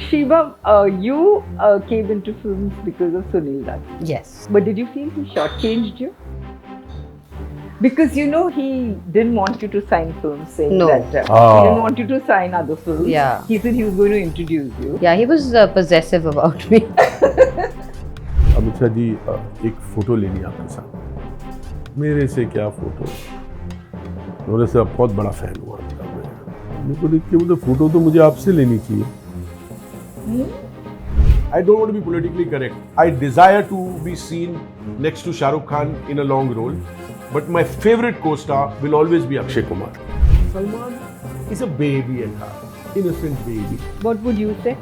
Shiva, you came into films because of Sunil Dutt. Yes. But did you feel he shortchanged you? Because you know he didn't want you to sign films, saying No. that he didn't want you to sign other films. Yeah. He said he was going to introduce you. Yeah, he was possessive about me. Amit Shah ji एक photo लेनी है आपके साथ। मेरे से क्या photo? मेरे से बहुत बड़ा फैन हुआ था मैं। मेरे को देख के बोले फोटो तो मुझे आपसे लेनी चाहिए। I don't want to be politically correct. I desire to be seen next to Shah Rukh Khan in a long role, but my favorite co-star will always be Akshay Kumar. Salman is a baby at heart, innocent baby. What would you say?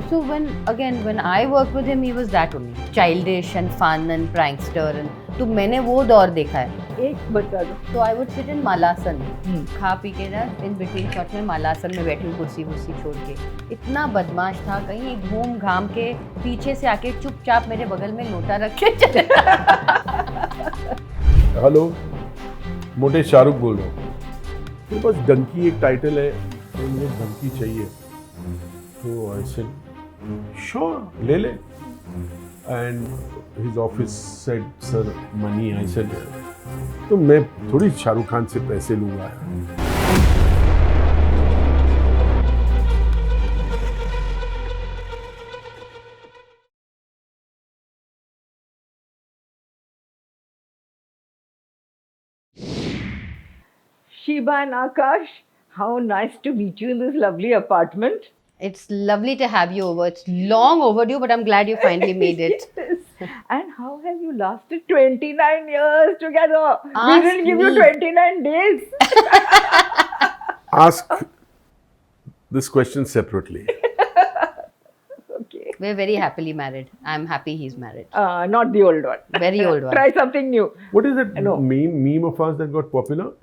So when I worked with him, he was that only. Childish and fun and prankster and तो मैंने वो दौर देखा है। एक बता दो। तो I would sit in Malasana, खा पी के ना in between shot में मालासन में बैठी हूँ कुर्सी छोड़ के। इतना बदमाश था, कहीं घूम घाम के पीछे से आके चुपचाप मेरे बगल में लोटा रख के चले। हेलो, मोटे शाहरुख बोल रहा हूँ। मेरे पास डंकी एक टाइटल है, तो मुझे डंकी चाहिए। तो आई सेड श्योर ले ले। And his office said sir money. I said तो मैं थोड़ी शाहरुख खान से पैसे लूँगा। Shiba and Akash, how nice to meet you in this lovely apartment. It's lovely to have you over. It's long overdue, but I'm glad you finally made it. Yes. And how have you lasted 29 years together? We Ask didn't give you me. 29 days. Ask this question separately. Okay. We're very happily married. I'm happy he's married. Not the old one. Very old one. Try something new. What is that No. meme of us that got popular?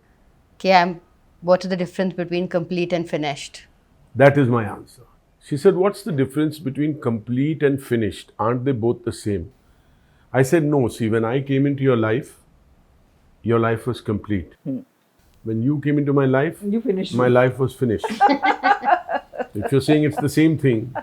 Okay, what is the difference between complete and finished? That is my answer. She said, what's the difference between complete and finished? Aren't they both the same? I said, no. See, when I came into your life was complete. When you came into my life, You finished. my life was finished. If you're saying it's the same thing,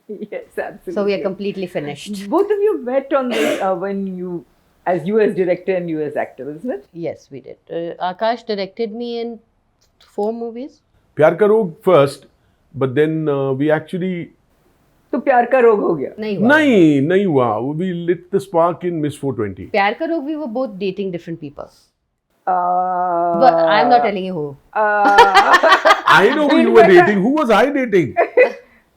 Yes, absolutely. So we are completely finished. Both of you met on this when you, as director and you as actor, isn't it? Yes, we did. Akash directed me in 4 movies. Pyar Ka Rog first, but then we actually... तो प्यार का रोग हो गया. नहीं हुआ. Nahi hua. We lit the spark in Miss 420. प्यार का रोग, we were both dating different people. Uh, But I'm not telling you who. I know who you were dating. Who was I dating?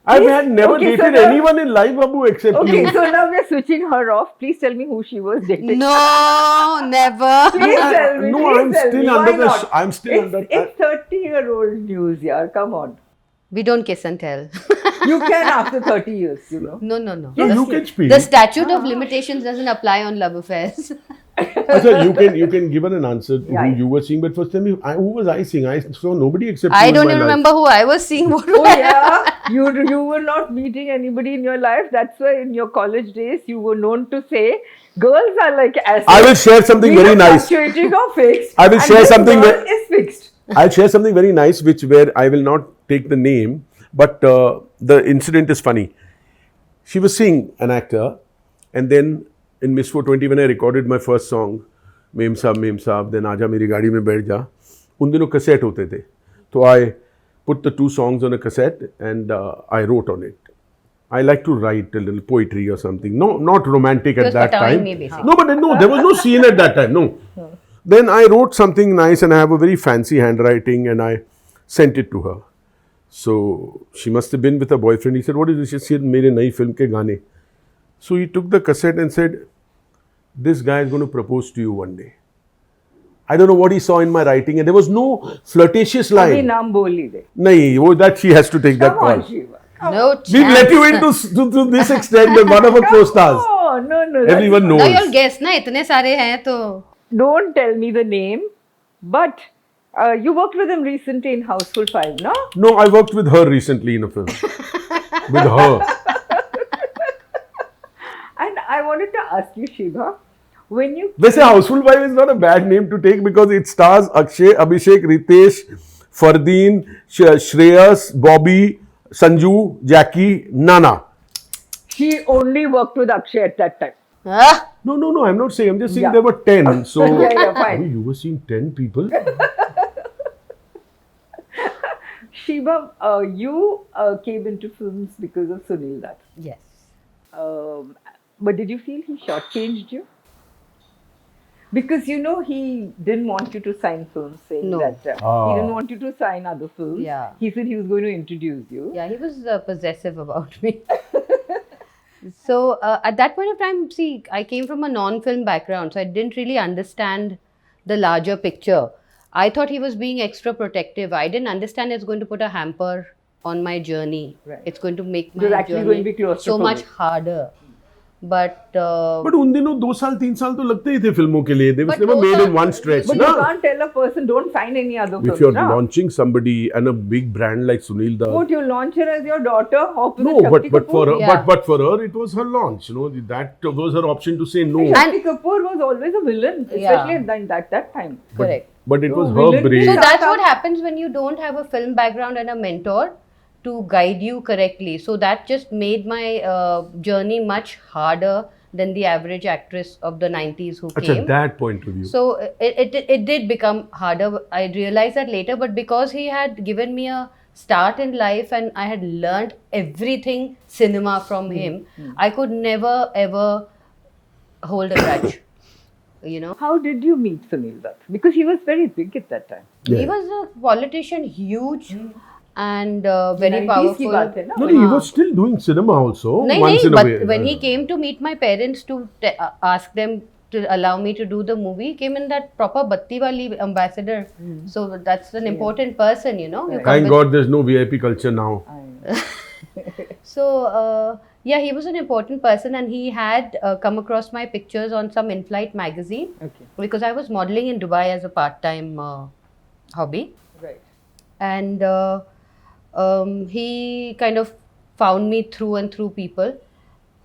I had never Okay, so dated now- anyone in life, Babu, except Okay, you. so now we're switching her off. Please tell me who she was dating. No, never. Please tell me. No, please I'm tell still me. under Why the not? I'm still under. It's 30-year-old news, yaar. Come on. We don't kiss and tell. You can after 30 years, you know. No. No, you can speak. The statute of limitations doesn't apply on love affairs. Achha, you can give her an answer to Yeah, who yeah. you were seeing, but first tell me who was I seeing? I saw nobody except I you don't in my even life. remember who I was seeing. What Oh yeah, you were not meeting anybody in your life. That's why in your college days you were known to say, girls are like acids. I will share something very nice. Fluctuating or fixed. I will and share this something girl ve- is fixed. I'll share something very nice, where I will not take the name, but the incident is funny. She was seeing an actor, and then in Miss 420, when I recorded my first song, Mem Saab, then Aaja Meri Gaadi Mein Baith Ja, उन दिनों cassette होते थे. So I put the 2 songs on a cassette and I wrote on it. I like to write a little poetry or something. No, not romantic at was that patawing time. me, basically. No, but no, there was no scene at that time. No. Then I wrote something nice and I have a very fancy handwriting and I sent it to her. So she must have been with her boyfriend. He said, what is this? She said, mere nayi film ke gaane. So he took the cassette and said, this guy is going to propose to you one day. I don't know what he saw in my writing and there was no flirtatious अभी line. नाम बोल ही दे. Nahi, that she has to take that Come on, call. Shiva. No chance. We've let you into to this extent that one of our co-stars. Oh, no. that's- Everyone No, knows. you'll guess ना इतने सारे हैं तो. Don't tell me the name, but you worked with him recently in Houseful 5, no? No, I worked with her recently in a film. With her. And I wanted to ask you, Shiva, when you वैसे Housefull 5 is not a bad name to take because it stars Akshay, Abhishek, Ritesh, Fardeen, Shreyas, Bobby, Sanju, Jackie, Nana. She only worked with Akshay at that time. Ah, No, I'm not saying. I'm just saying Yeah. there were 10. So Yeah, fine. Oh, you were seeing 10 people. Shiva, you came into films because of Sunil Dutt. yes. But did you feel he shortchanged you? Because he didn't want you to sign films, saying No. that he Ah. didn't want you to sign other films. Yeah. He said he was going to introduce you. Yeah, he was possessive about me. So at that point of time, see, I came from a non-film background, so I didn't really understand the larger picture. I thought he was being extra protective. I didn't understand it's going to put a hamper on my journey. Right. It's going to make It was my actually journey going to be so claustrophobic. much harder. But But उन दिनों 2 साल 3 साल तो लगते ही थे फिल्मों के लिए. They was But never those made are- in one stretch. But Na? you can't tell a person, don't sign any other films. If you're na? launching somebody and a big brand like Sunil Dutt. What, you launch her as your daughter? Hop with No, Shakti but for Kapoor? her, Yeah. but for her, it was her launch. That was her option to say no. Shakti Kapoor was always a villain, especially at that time. correct. But it was No, her villain brain. So Yeah. that's what happens when you don't have a film background and a mentor to guide you correctly. So that just made my journey much harder than the average actress of the 90s who Achha, came. that point of view. So it did become harder. I realized that later, but because he had given me a start in life and I had learned everything cinema from him, I could never ever hold a grudge. How did you meet Sunil Dutt? Because he was very big at that time. He was a politician, huge and very 90s की powerful. बात है ना? No, he was still doing cinema also. नहीं once नहीं, in a but way. when he came to meet my parents to ask them to allow me to do the movie, he came in that proper Batti wali ambassador. So that's an important person, You come Thank with- God there's no VIP culture now. So yeah, he was an important person, and he had come across my pictures on some in-flight magazine Okay. because I was modeling in Dubai as a part-time hobby. Right. And he kind of found me through and through people,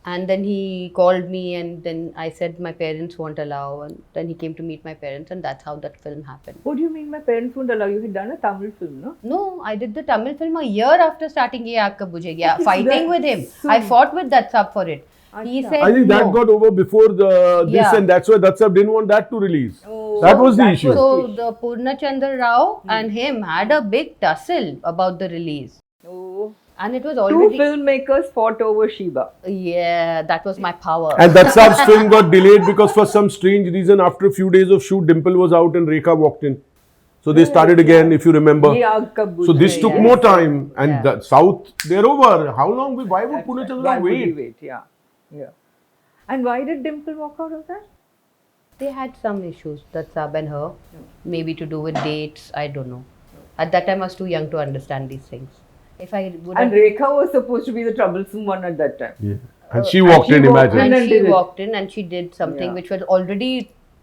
and then he called me, and then I said my parents won't allow, and then he came to meet my parents, and that's how that film happened. What do you mean my parents won't allow you? You had done a Tamil film, no? No, I did the Tamil film a year after starting Ye Aag Kab Bujhegi. Yeah, Okay, so fighting that- with him. so- I fought with that sub for it. He Acha. said I think that no. got over before this, Yeah. and that's why Datsab didn't want that to release. Oh, that was the that issue. was- So the Purnachandra Rao and him had a big tussle about the release, Oh. and it was Two already filmmakers fought over Shiva. yeah, that was my power. And Datsab's film got delayed because for some strange reason, after a few days of shoot, Dimple was out and Rekha walked in. So they started again, if you remember. Ye Aag Kab So this Bujhegi. took Yes. more time, and Yeah. the South, they're over. How long? Why would That's Pune right. Chandra Why would wait? he wait? Yeah. Yeah. And why did Dimple walk out of that? They had some issues, that Sab and her, maybe to do with dates. I don't know. At that time, I was too young to understand these things. If I would And have, Rekha was supposed to be the troublesome one at that time. Yeah. And she walked in, she walked imagine. in. and and she did it. walked in and she did something Yeah. which was already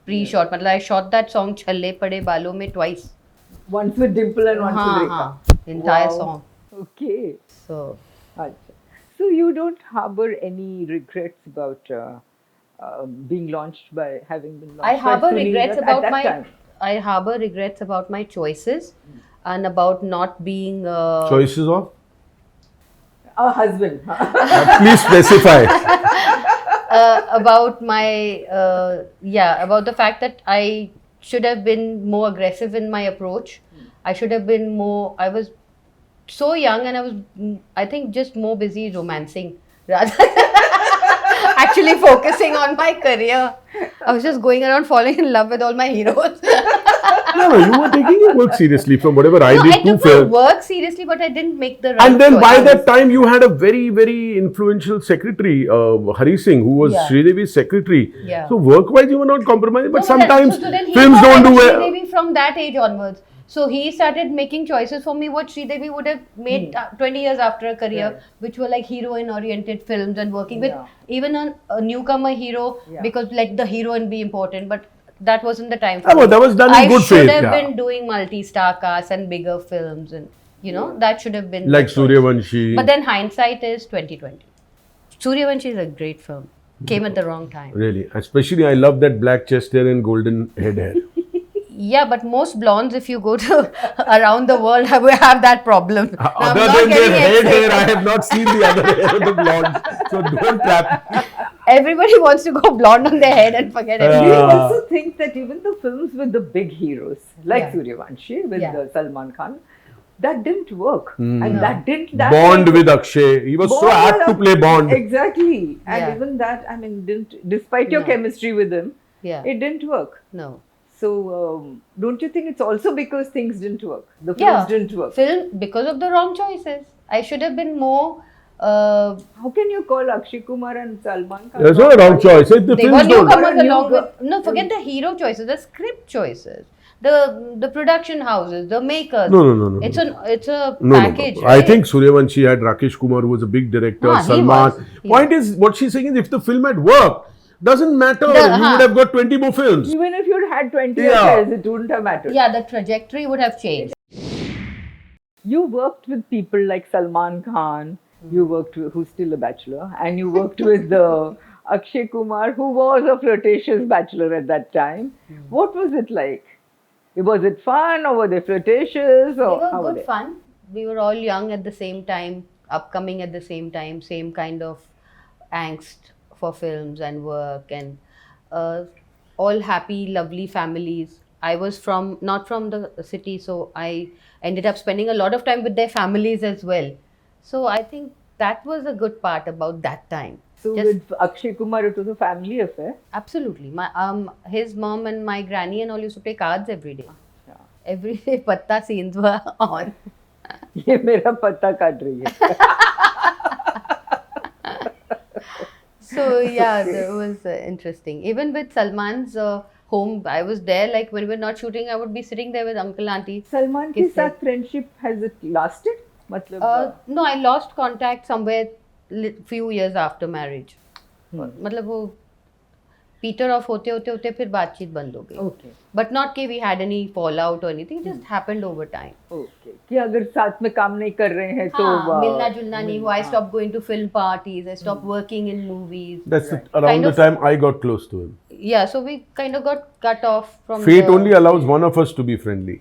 pre-shot. Matlab, I shot that song "Challe Pade Balon Mein" twice. Once with Dimple and once with Rekha. Entire Wow. song. Okay. So Acha. So you don't harbor any regrets about being launched by having been launched I harbor by Sunil regrets Dutt about at that my. time. I harbor regrets about my choices and about not being. Choices of? A husband. Please specify. About my about the fact that I should have been more aggressive in my approach. I should have been more. I was so young and I was, I think, just more busy romancing rather than actually focusing on my career. I was just going around falling in love with all my heroes. No, you were taking your work seriously from whatever I No, did I too took my fair. work seriously, but I didn't make the right And then by choices. that time, you had a very, very influential secretary, Hari Singh, who was Yeah. Sridevi's secretary. Yeah. So work-wise, you were not compromising. But No, sometimes so then he films thought don't I do was well. Sridevi from that age onwards. So he started making choices for me what Sridevi would have made 20 years after a career, Right. which were like heroine-oriented films and working Yeah. with even a newcomer hero Yeah. because let the heroine be important. But that wasn't the time for Ah, me. but that was done in I good should faith, have yeah. been doing multi-star casts and bigger films, and that should have been Like the choice. Suryavanshi. But then hindsight is 2020. Suryavanshi is a great film. Came at the wrong time. Really. Especially, I love that black chest hair and golden head hair. Yeah, but most blondes, if you go to around the world, have that problem. Now, I'm Other not than their getting head excited. hair, I have not seen the other hair of the blondes. So don't trap me. Everybody wants to go blonde on their head and forget Do you everything. also think that even the films with the big heroes, like Yeah. Suryavanshi with Yeah. Salman Khan, that didn't work, and No. that didn't. That Bond like- with Akshay. He was so Bond apt with to play Bond. Exactly, and Yeah. even that, I mean, didn't. Despite your No. chemistry with him, Yeah. it didn't work. No. So don't you think it's also because things didn't work? The films Yeah. didn't work. Film because of the wrong choices. I should have been more. How can you call Akshay Kumar and Salman Khan? That's not a wrong choice. The They were films don't. newcomers New along girl- with. No, forget the hero choices, the script choices, the production houses, the makers. No. It's a No. package. I right? think Suryavanshi had Rakesh Kumar, who was a big director. Ah, he Salman. was. He Point is, what she's saying is, if the film had worked, doesn't matter. The- You would have got 20 more films. Even if you'd had 20 Yeah. affairs, it wouldn't have mattered. Yeah, the trajectory would have changed. You worked with people like Salman Khan, you worked with, who's still a bachelor, and you worked with Akshay Kumar, who was a flirtatious bachelor at that time. What was it like? Was it fun, or were they flirtatious, They or were how were good they? fun. We were all young at the same time, upcoming at the same time, same kind of angst for films and work, and all happy, lovely families. I was not from the city, so I ended up spending a lot of time with their families as well. So I think that was a good part about that time. So Just- with Akshay Kumar, it was a family affair. Absolutely. My his mom and my granny and all used to play cards every day. Yeah. Every day, patta scenes were on. ये मेरा पत्ता काट रही है. So yeah, that was interesting. Even with Salman's home, I was there. Like when we were not shooting, I would be sitting there with uncle, auntie. Salman के किससे? साथ friendship has it lasted? मतलब No, I lost contact somewhere few years after marriage. मतलब वो Peter off होते होते फिर बातचीत बंद हो गई. okay. But not कि we had any fallout or anything. It just happened over time. Okay. कि अगर साथ में काम नहीं कर रहे हैं तो हाँ, मिलना जुलना नहीं हुआ. I stopped going to film parties. I stopped working in movies. That's Right. around Kind the of- time I got close to him. Yeah, so we kind of got cut off from. Fate the- only allows one of us to be friendly.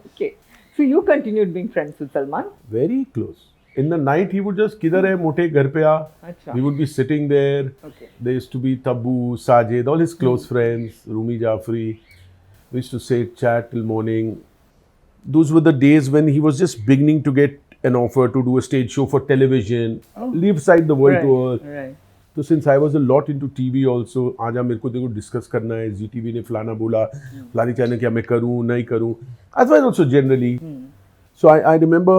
Okay. So you continued being friends with Salman? Very close. In the night, he would just, किधर है मोटे घर पे आ. अच्छा. We would be sitting there. Okay. There used to be Tabu, Sajid, all his close friends, Rumi Jafri. We used to sit, chat till morning. Those were the days when he was just beginning to get an offer to do a stage show for television, leave aside the world tour. Right. So since I was a lot into TV also, आजा मेरे को देखो discuss करना है, ZTV ने फलाना बोला, फलानी चैनल क्या मैं करूँ नहीं करूँ. Otherwise also generally. So I remember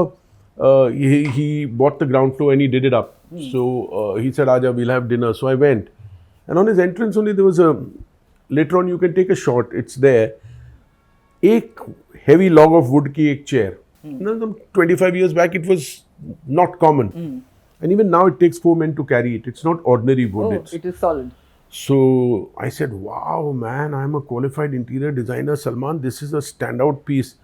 he bought the ground floor and he did it up. So he said, Aja, we'll have dinner. So I went. And on his entrance only there was later on you can take a shot, it's there. एक heavy log of wood की एक chair. Now, some 25 years back it was not common. And even now it takes 4 men to carry it. It's not ordinary wood. Oh, it is solid. So I said, wow, man, I'm a qualified interior designer. Salman, this is a standout piece.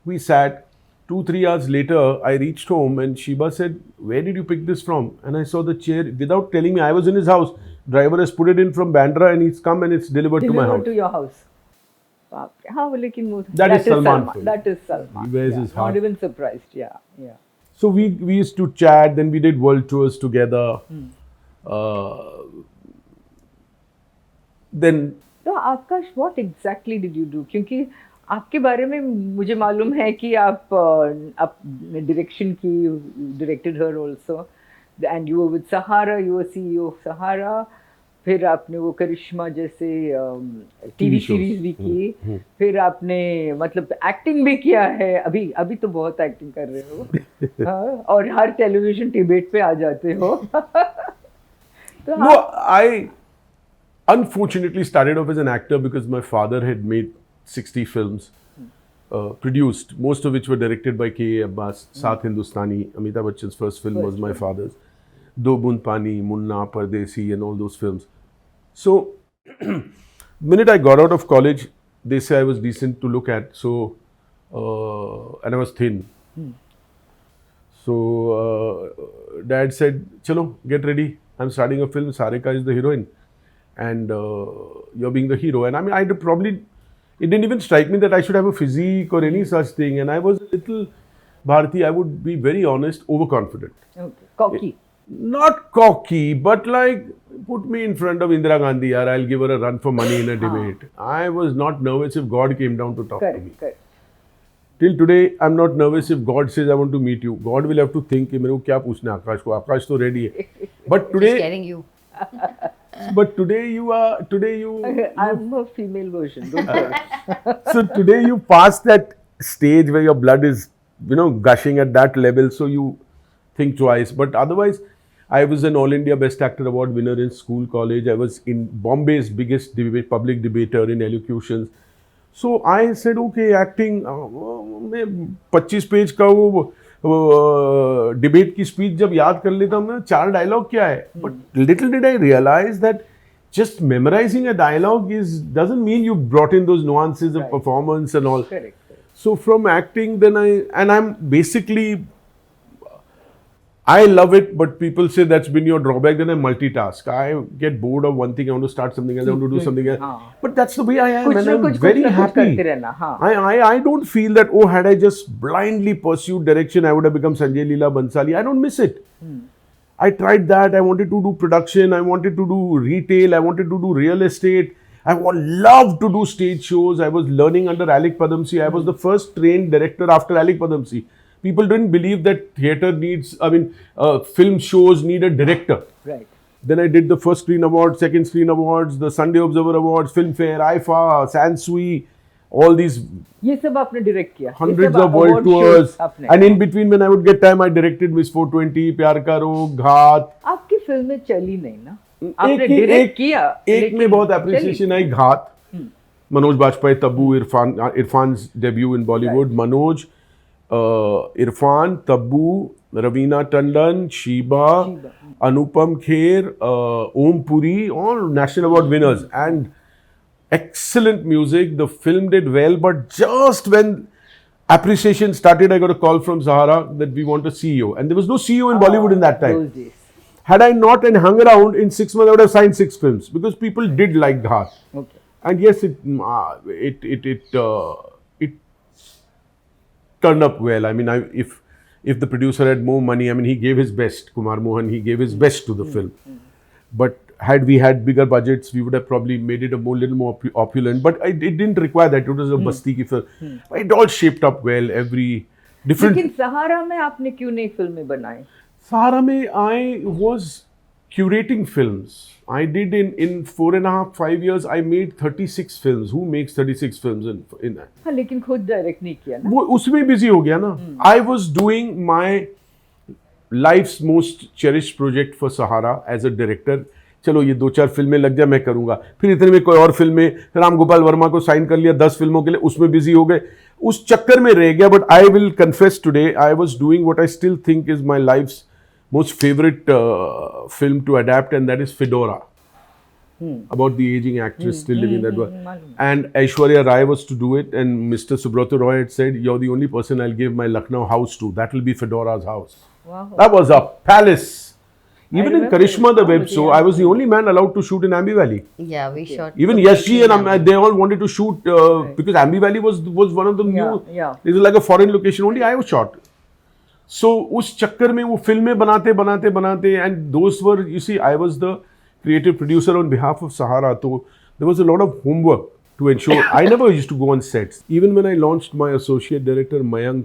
We sat. 2-3 hours later, I reached home and Sheba said, where did you pick this from? And I saw the chair. Without telling me, I was in his house. Driver has put it in from Bandra and he's come and it's delivered to my Delivered house. to your house. बाप रे. हाँ वो लेकिन वो That is Salman for you. That is Salman. He wears Yeah. his heart. Not even surprised. Yeah. Yeah. So we used to chat, then we did world tours together. Then तो आकाश what exactly did you do? क्योंकि आपके बारे में मुझे मालूम है कि आप डायरेक्शन की directed her also and you were with Sahara, you were CEO of Sahara. फिर आपने वो करिश्मा जैसे टीवी shows. सीरीज भी की. फिर आपने मतलब एक्टिंग भी किया है. अभी तो बहुत एक्टिंग कर रहे हो. हाँ, और हर टेलीविजन डिबेट पे आ जाते हो. तो no, I unfortunately started off as an actor because my father had made 60 films, produced, most of which were directed by K.A. Abbas. Saath Hindustani, Amitabh Bachchan's first film was my father's. Do Bund Pani, Munna, Pardesi and all those films. So, the minute I got out of college, they say I was decent to look at. So, and I was thin. So, dad said, chalo, get ready. I'm starting a film. Sarika is the heroine. And you're being the hero. And I mean, I'd probably It didn't even strike me that I should have a physique or any such thing. And I was a little, Bharti, I would be very honest, overconfident. Okay. Cocky. Not cocky, but like, put me in front of Indira Gandhi, yaar, I'll give her a run for money in a debate. I was not nervous if God came down to talk to me. Correct. Till today, I'm not nervous if God says, I want to meet you. God will have to think कि मेरे को क्या पूछना है आकाश को. आकाश तो ready है. But Just today, scaring you. today you. I'm a female version. Don't worry. So today you pass that stage where your blood is, gushing at that level. So you think twice. But otherwise, I was an All India Best Actor Award winner in school, college. I was in Bombay's biggest public debater in elocutions. So I said, okay, acting. मैं 25 page का वो debate की speech जब याद कर लेता हूँ ना, 4 डायलॉग क्या है. But little did I realise that just memorizing a dialogue doesn't mean you brought in those nuances of performance and all. Correct. So from acting, then I'm basically, I love it, but people say that's been your drawback. Then I multitask. I get bored of one thing. I want to start something else. I want to do something else. But that's the way I am, and I'm very happy. I don't feel that, had I just blindly pursued direction, I would have become Sanjay Leela Bansali. I don't miss it. I tried that. I wanted to do production. I wanted to do retail. I wanted to do real estate. I loved to do stage shows. I was learning under Alec Padamsee. I was the first trained director after Alec Padamsee. People didn't believe that theatre film shows need a director. Right. Then I did the first screen awards, second screen awards, the Sunday Observer Awards, Filmfare, IFA, Sansui, all these. ये सब आपने direct किया. Hundreds of world tours. And in between, when I would get time, I directed Miss 420, प्यार का रोग, घात. आपकी फिल्में चली नहीं ना? आपने direct किया. एक में बहुत appreciation आई, घात. Manoj Bajpayee, Tabu, Irfan's debut in Bollywood. Manoj, Irfan, Tabbu, Ravina Tandon, Sheba, Anupam Kher, Om Puri, all national award winners, and excellent music. The film did well, but just when appreciation started, I got a call from Sahara that we want a CEO, and there was no CEO in Bollywood in that time. Those days. Had I not and hung around, in 6 months I would have signed 6 films because people did like Ghat. Okay. And yes, it turned up well. I mean, if the producer had more money, I mean, he gave his best. Kumar Mohan, he gave his best to the film. But had we had bigger budgets, we would have probably made it a little more opulent. But it didn't require that. It was a basti ki film. It all shaped up well. Every different. लेकिन सहारा में आपने क्यों नहीं फिल्में बनाई? Sahara mein, I was curating films. I did in 4.5-5 years, I made 36 films. Who makes 36 films in that? हाँ, लेकिन खुद डायरेक्ट नहीं किया ना? वो उसमें busy हो गया ना. I was doing my life's most cherished project for Sahara as a director. चलो ये 2-4 फिल्में लग जाए मैं करूँगा. फिर इतने में कोई और फिल्में, राम गोपाल वर्मा को साइन कर लिया 10 फिल्मों के लिए, उसमें बिजी हो गए. उस चक्कर में रह गया. But I will confess today, I was doing what I still think is my life's most favorite film to adapt, and that is Fedora. About the aging actress still living that way. And Aishwarya Rai was to do it, and Mr. Subrata Roy had said, "You're the only person I'll give my Lucknow house to. That will be Fedora's house." Wow. That was a palace. Even in Karishma, the web show, I was the only man allowed to shoot in Ambi Valley. Yeah, we shot. Even Yashji and they all wanted to shoot because Ambi Valley was one of the new. It was like a foreign location. Only I was shot. So उस चक्कर में वो फिल्में बनाते and those were, you see, I was the creative producer on behalf of Sahara, so there was a lot of homework to ensure. I never used to go on sets. Even when I launched my associate director Mayank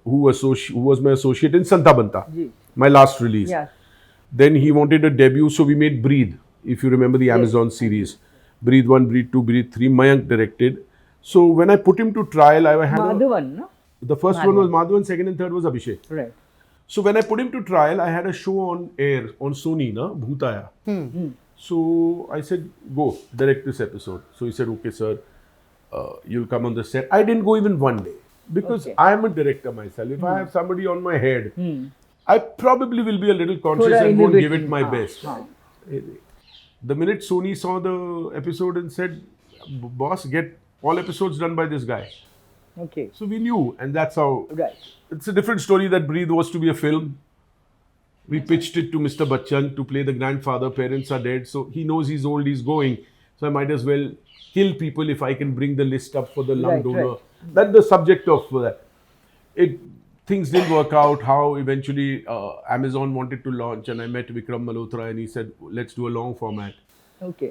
who was my associate in Santa Banta, my last release. Yes. Then he wanted a debut, so we made Breathe. If you remember the Amazon series, Breathe 1, Breathe 2, Breathe 3, Mayank directed. So when I put him to trial, I had Madhavan, no? The first one was Madhavan, second and third was Abhishek. Right. So when I put him to trial, I had a show on air on Sony, na, Bhootaya. So I said, go, direct this episode. So he said, okay, sir, you'll come on the set. I didn't go even one day because I am a director myself. If I have somebody on my head, I probably will be a little conscious and won't give it my best. The minute Sony saw the episode and said, boss, get all episodes done by this guy. Okay. So we knew, and that's how. Right. It's a different story that Breathe was to be a film. We pitched it to Mr. Bachchan to play the grandfather. Parents are dead, so he knows he's old, he's going. so I might as well kill people if I can bring the list up for the lung Right, donor. right. That's the subject of that. Things didn't work out. How eventually Amazon wanted to launch, and I met Vikram Malhotra, and he said, "Let's do a long format." Okay.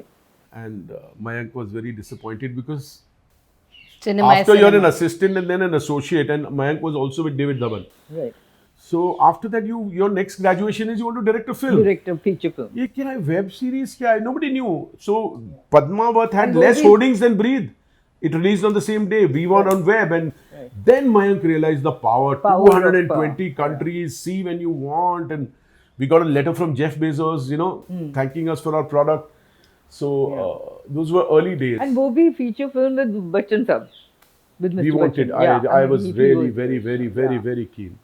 And Mayank was very disappointed because Cinema is after you're an cinema. assistant and then an associate, and Mayank was also with David Dhawan. Right. So after that, your next graduation is you want to direct a film. Director feature film. ये क्या है? Web series क्या है? Nobody knew. So Padmavat had And less वो भी- hoardings than Breathe. It released on the same day. We were on web, and then Mayank realized the power. Power of 220 countries. See when you want, and we got a letter from Jeff Bezos, thanking us for our product. So those were early days. And वो भी feature film with Bachchan Sahab. With Mr. We wanted. Bachchan. Yeah, I mean, was he really was- very, very, very, Yeah. very keen.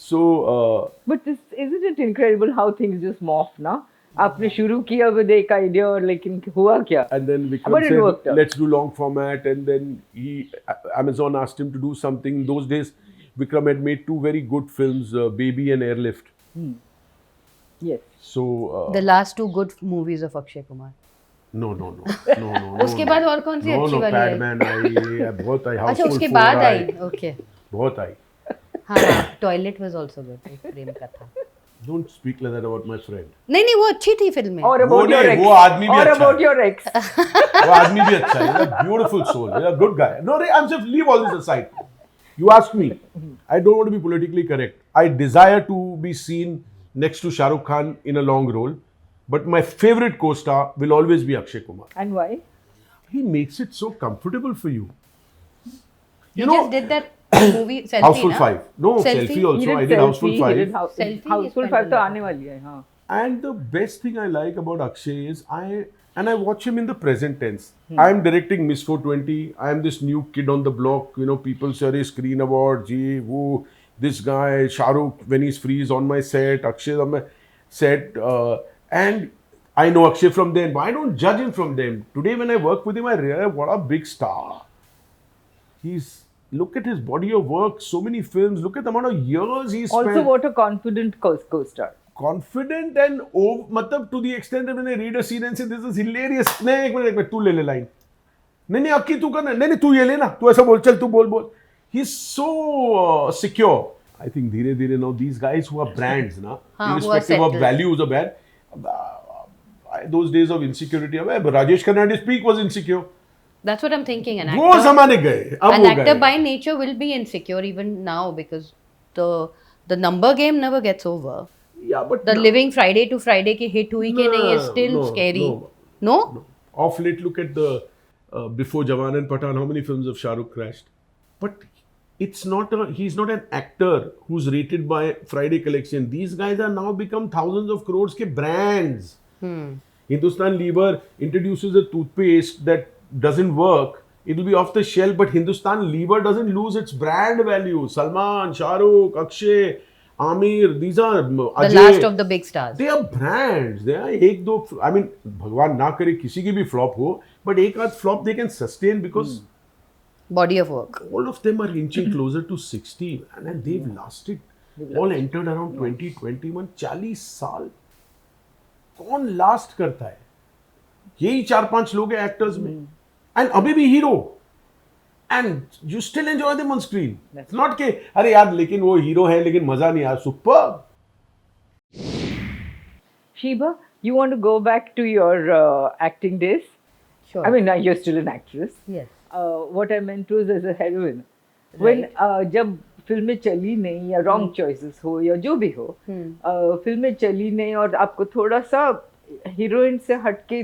So But isn't it incredible how things just morph ना? आपने शुरू किया with एक idea और लेकिन हुआ क्या? and then Vikram But it worked said, out. "Let's do long format." And then Amazon asked him to do something. Those days, Vikram had made two very good films, Baby and Airlift. Yes. So The last two good movies of Akshay Kumar. no. उसके बाद और कौन सी अच्छी वाली आई? Padman आई, बहुत आई. अच्छा Houseful उसके 4 बाद आई. ओके. बहुत आई. हाँ, टॉयलेट वाज आल्सो गुड. प्रेम कथा. Don't speak like that about my friend. नहीं वो अच्छी थी फिल्म में. और about your नहीं, ex. वो आदमी भी और अच्छा about है। your ex. वो आदमी भी अच्छा है. He's a beautiful soul. He's a good guy. No, I'm just leave all this aside. You ask me. I don't want to be politically correct. I desire to be seen next to Shah Rukh Khan in a long role, but my favorite co-star will always be Akshay Kumar. And why? He makes it so comfortable for you. He just did that movie Selfie. Houseful ना? 5. No, Selfie? Selfie also. He I did did Selfie, Houseful he 5. did Selfie Houseful is 5 तो better. आने वाली है, हाँ. And the best thing I like about Akshay is I watch him in the present tense. I'm directing Miss 420. I'm this new kid on the block. People say, "Arey, Screen Award, gee, woo, this guy, Shah Rukh, when he's free, is on my set. Akshay is on my set." And I know Akshay from then, but I don't judge him from them. Today, when I work with him, I realize what a big star. Look at his body of work, so many films. Look at the amount of years he's spent. Also, what a confident co-star. Confident and मतलब to the extent that when I read a scene and say this is hilarious. नहीं एक minute तू ले ले line. नहीं अक्की तू करना नहीं तू ये लेना तू ऐसा बोल चल तू बोल. He's so secure. I think धीरे now these guys who are brands ना हाँ, irrespective of settled. values or bad. Those days of insecurity. Rajesh Khanna's peak was insecure. That's what I'm thinking. An वो actor, जमाने गए अब an वो actor गए. by nature will be insecure even now because the number game never gets over. Yeah, but The no. living Friday to Friday की hit हुई कि नहीं is still No, scary. no. No? Off late, look at the before Jawan and Pathan, how many films of Shah Rukh crashed? But he's not an actor who's rated by Friday collection. These guys are now become thousands of crores ke brands. Hindustan Lever introduces a toothpaste that doesn't work. It'll be off the shelf, but Hindustan Lever doesn't lose its brand value. Salman, Shah Rukh, Akshay, Amir, these are Ajay. The last of the big stars. They are brands. They are एक दो. I mean, भगवान ना करे किसी की भी flop हो, but एक आध flop they can sustain because Body of work. all of them are inching closer to 60, and they've lasted. All entered around 2021. 40 साल. कौन लास्ट करता है? यही 4-5 लोग हैं एक्टर्स में, and अभी भी hero. And you still enjoy them on screen. It's not के अरे यार लेकिन वो हीरो है लेकिन मजा नहीं आया. Superb. Sheba, you want to go back to your acting days? Sure. I mean, you're still an actress. yes. What I meant was as a heroine. When जब फिल्में चली नहीं या रॉन्ग चॉइसेस हो या जो भी हो, फिल्में चली नहीं और आपको थोड़ा सा हीरोइन से हटके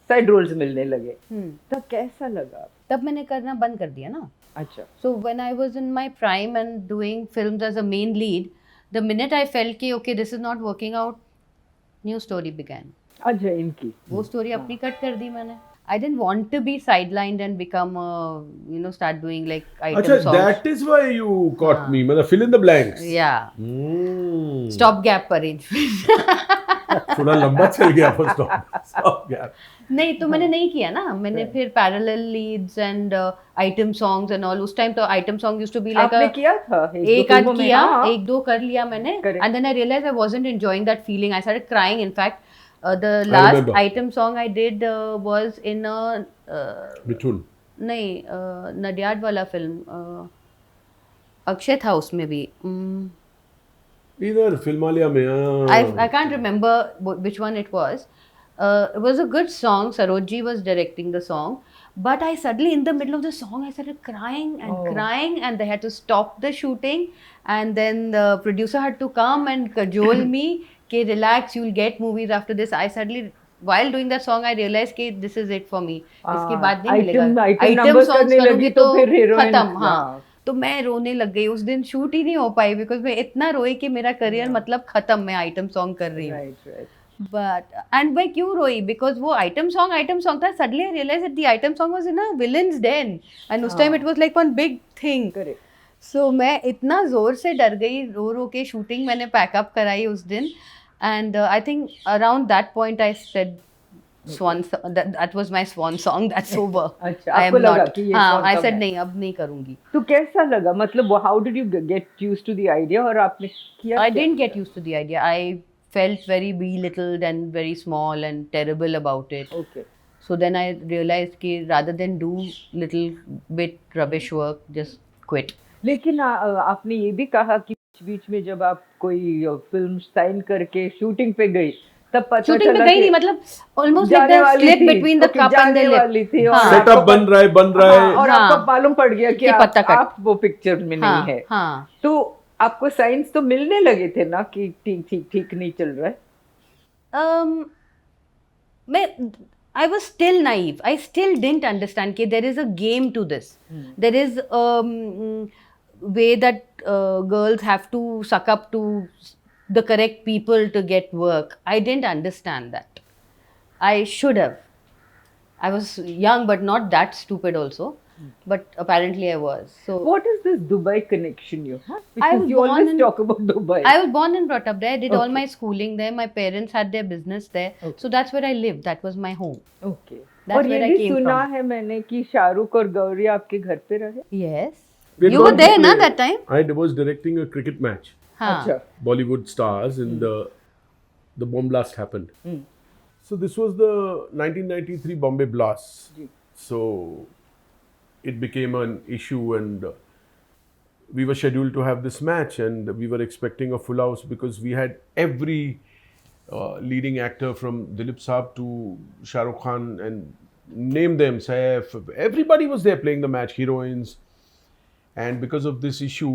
साइड रोल्स मिलने लगे, तब कैसा लगा? तब मैंने करना बंद कर दिया ना. अच्छा. So when I was in my prime and doing films as a main lead, the minute I felt कि okay this is not working out, new story began. अच्छा इनकी. वो story अपनी cut कर दी मैंने. I didn't want to be sidelined and become start doing like item अच्छा, songs. that is why you caught me. मतलब fill in the blanks. Yeah. Hmm. Stop gap arrangement. थोड़ा लंबा चल गया पर stop gap. नहीं तो मैंने नहीं किया ना. मैंने फिर parallel leads and item songs and all. उस time तो item song used to be like आपने किया था एक आध किया, एक दो कर लिया मैंने. Correct. And then I realized I wasn't enjoying that feeling. I started crying. In fact, The last remember. item song I did was in a मिथुन नहीं नडियाड वाला फिल्म अक्षय था उसमें भी. इधर फिल्मालिया में I can't remember which one it was. It was a good song. Sarojji was directing the song, but I suddenly, in the middle of the song, I started crying and crying, and they had to stop the shooting, and then the producer had to come and cajole me, "Okay, relax, you'll get movies after this." I suddenly, while doing that song, I realized कि this is it for me. इसके बाद नहीं मिलेगा. item numbers songs करने लगी करूँगी तो फिर heroine खत्म. हाँ. तो मैं रोने लग गई उस दिन. शूट ही नहीं हो पाई बिकॉज मैं इतना रोई कि मेरा करियर मतलब खत्म. मैं आइटम सॉन्ग कर रही हूँ. right. बट एंड मैं क्यों रोई बिकॉज वो आइटम सॉन्ग था. Suddenly I realise that the item song was in a villain's den and उस time it was like one big thing. Correct. So मैं इतना जोर से डर गई. रो के शूटिंग मैंने पैकअप कराई उस दिन. And I think around that point I said swan that was my swan song. That's over. अच्छा, I आपको am लगा not. कि ये हाँ, swan I song said है. नहीं अब नहीं करूँगी. तो कैसा लगा मतलब how did you get used to the idea और आपने किया I क्या? didn't get used to the idea. I felt very belittled and very small and terrible about it. Okay. So then I realized कि rather than do little bit rubbish work, just quit. लेकिन आपने ये भी कहा कि बीच में जब आप कोई फिल्म साइन करके शूटिंग पे गई तब पता Shooting चला में गई कि नहीं मतलब almost like जाने the वाली slip थी. between the Okay, cup and the जाने lip. वाली थी और हाँ. सेटअप आपको बन रहा है हाँ, और हाँ. आपको मालूम पड़ गया कि कि पत्ता कट. आप वो पिक्चर में नहीं हाँ, है. हाँ. तो आपको साइंस तो मिलने लगे थे ना कि ठीक नहीं चल रहा है. मैं I was still naive. I still didn't understand कि there is a game to this. There is way that girls have to suck up to the correct people to get work. I didn't understand that. I should have. I was young but not that stupid also. But apparently I was. So What is this Dubai connection you have? I Because was you born always in- talk about Dubai. I was born and brought up there. I did all Okay. my schooling there. My parents had their business there. Okay. So that's where I lived. That was my home. Okay. That's और ये where I भी came सुना from. है मैंने कि शाहरुख और गौरी आपके घर पे रहे. Yes. We had You were gone there to na play. that time? I was directing a cricket match. हाँ. अच्छा. Bollywood stars and the bomb blast happened. Hmm. So this was the 1993 Bombay blast. Ji. So it became an issue and we were scheduled to have this match and we were expecting a full house because we had every leading actor from Dilip Saab to Shah Rukh Khan and name them, Saif, everybody was there playing the match, heroines. And because of this issue,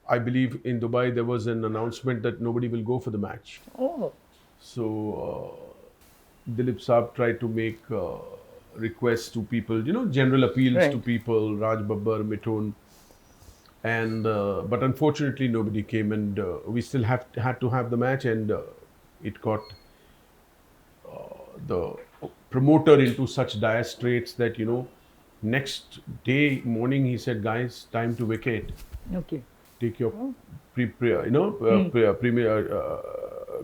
I believe in Dubai there was an announcement that nobody will go for the match. Oh. So Dilip Saab tried to make requests to people, general appeals Right. to people, Raj Babbar, Mithun, and but unfortunately nobody came, and we still had to have the match, and it got the promoter into such dire straits that next day morning he said, "Guys, time to vacate. Okay. Take your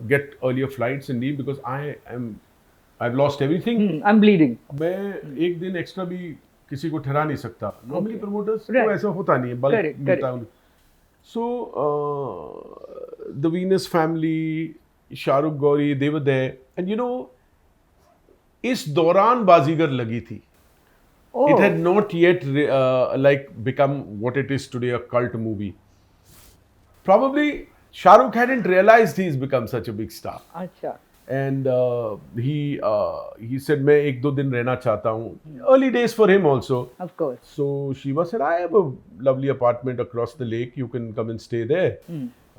get earlier flights and leave because I've lost everything." I'm bleeding. मैं एक दिन extra भी किसी को ठहरा नहीं सकता. Normally promoters Right. को ऐसा होता नहीं है. बल्क Correct, मिलता है. So the Venus family, Shahrukh Gauri, they were there, and इस दौरान बाजीगर लगी थी. Oh. It had not yet become what it is today, a cult movie. Probably Shah Rukh hadn't realized he's become such a big star. अच्छा. And he said, मैं एक दो दिन रहना चाहता हूँ. Early days for him also. Of course. So Shiva said, I have a lovely apartment across the lake. You can come and stay there.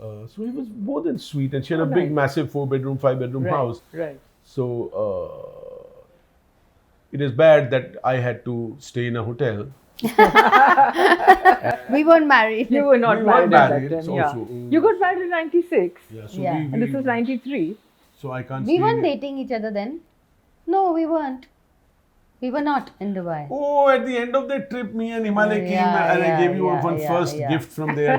So he was more than sweet. And she had a big, nice. massive 4-bedroom, 5-bedroom Right. house. Right. So it is bad that I had to stay in a hotel. We weren't married. You were not We married weren't at married, that time. so- Yeah. so, You got married in '96, Yeah, so Yeah. and this was '93. So I can't We stay weren't there. dating each other then. No, we weren't. We were not in Dubai. Oh, at the end of the trip, me and Himalay came and I gave you one first gift from there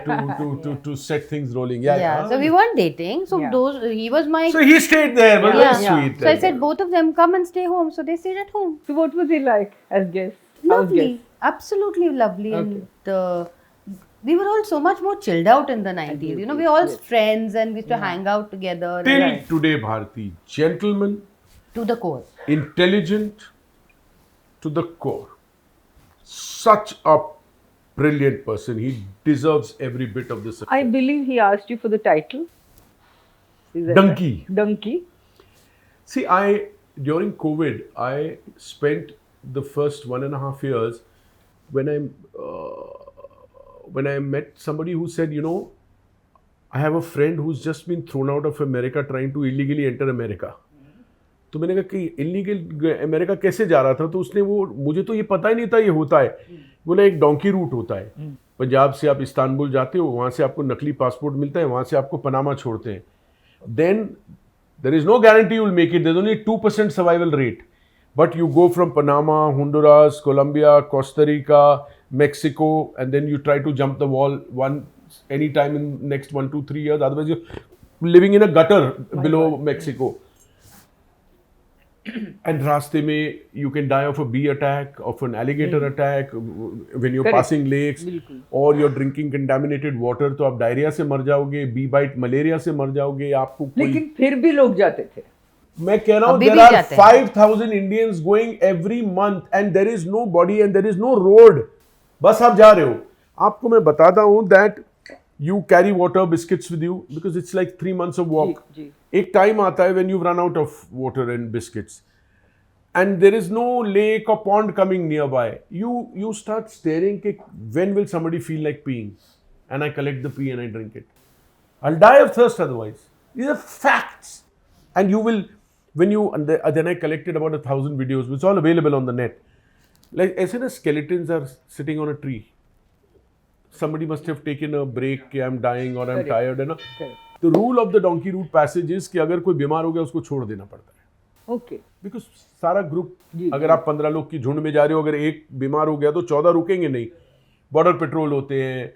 to set things rolling. Yeah. So we weren't dating. So Yeah. he was my. So he stayed there, but Yeah. very sweet. So I said, both of them come and stay home. So they stayed at home. So what was he like as guest? House Lovely, guest? absolutely lovely, Okay. and We were all so much more chilled out in the 90s. You know, we were all Yes. friends and we used to hang out together. Till and- today, Bharti, gentleman, To the core. intelligent to the core. Such a brilliant person. He deserves every bit of this. I believe he asked you for the title. Is that Donkey. right? Donkey. See, during COVID, I spent the first 1.5 years when I met somebody who said, you know, I have a friend who's just been thrown out of America trying to illegally enter America. तो मैंने कहा कि illegal America कैसे जा रहा था, तो उसने वो, मुझे तो ये पता ही नहीं था ये होता है, बोला एक डोंकी रूट होता है, पंजाब से आप इस्तांबुल जाते हो, वहाँ से आपको नकली पासपोर्ट मिलता है, वहाँ से आपको पनामा छोड़ते हैं, then there is no guarantee you will make it, there's only 2% survival rate, but you go from Panama, Honduras, Colombia, Costa Rica, Mexico, and then you try to jump the wall anytime in next 1 to 3 years, otherwise you're living in a gutter below Mexico. And रास्ते में you can die of a bee attack, of an alligator attack, when you're Correct. passing lakes, बिल्कुल. or you're drinking contaminated water, तो आप diarrhoea से मर जाओगे, bee bite malaria से मर जाओगे, आपको कोई, लेकिन फिर भी लोग जाते थे. मैं कह रहा हूँ अभी there भी are जाते हैं. 5,000 Indians going every month and there is no body and there is no road. बस आप जा रहे हो. आपको मैं बताता हूँ that you carry water, biscuits with you because it's like 3 months of walk. जी. एक टाइम आता है when you've run out of water and biscuits and there is no lake or pond coming nearby. You start staring कि when will somebody feel like peeing, and I collect the pee and I drink it. I'll die of thirst otherwise. These are facts. And you will, and then I collected about 1,000 videos, which is all available on the net. Like ऐसे ना skeletons are sitting on a tree. Somebody must have taken a break कि I'm dying or I'm Correct. tired, है ना. Correct. The rule of the donkey route passage is कि अगर कोई बीमार हो गया उसको छोड़ देना पड़ता है. Okay. बिकॉज सारा ग्रुप, जी, अगर आप 15 लोग की झुंड में जा रहे हो, अगर एक बीमार हो गया तो 14 रुकेंगे नहीं. बॉर्डर पेट्रोल होते हैं,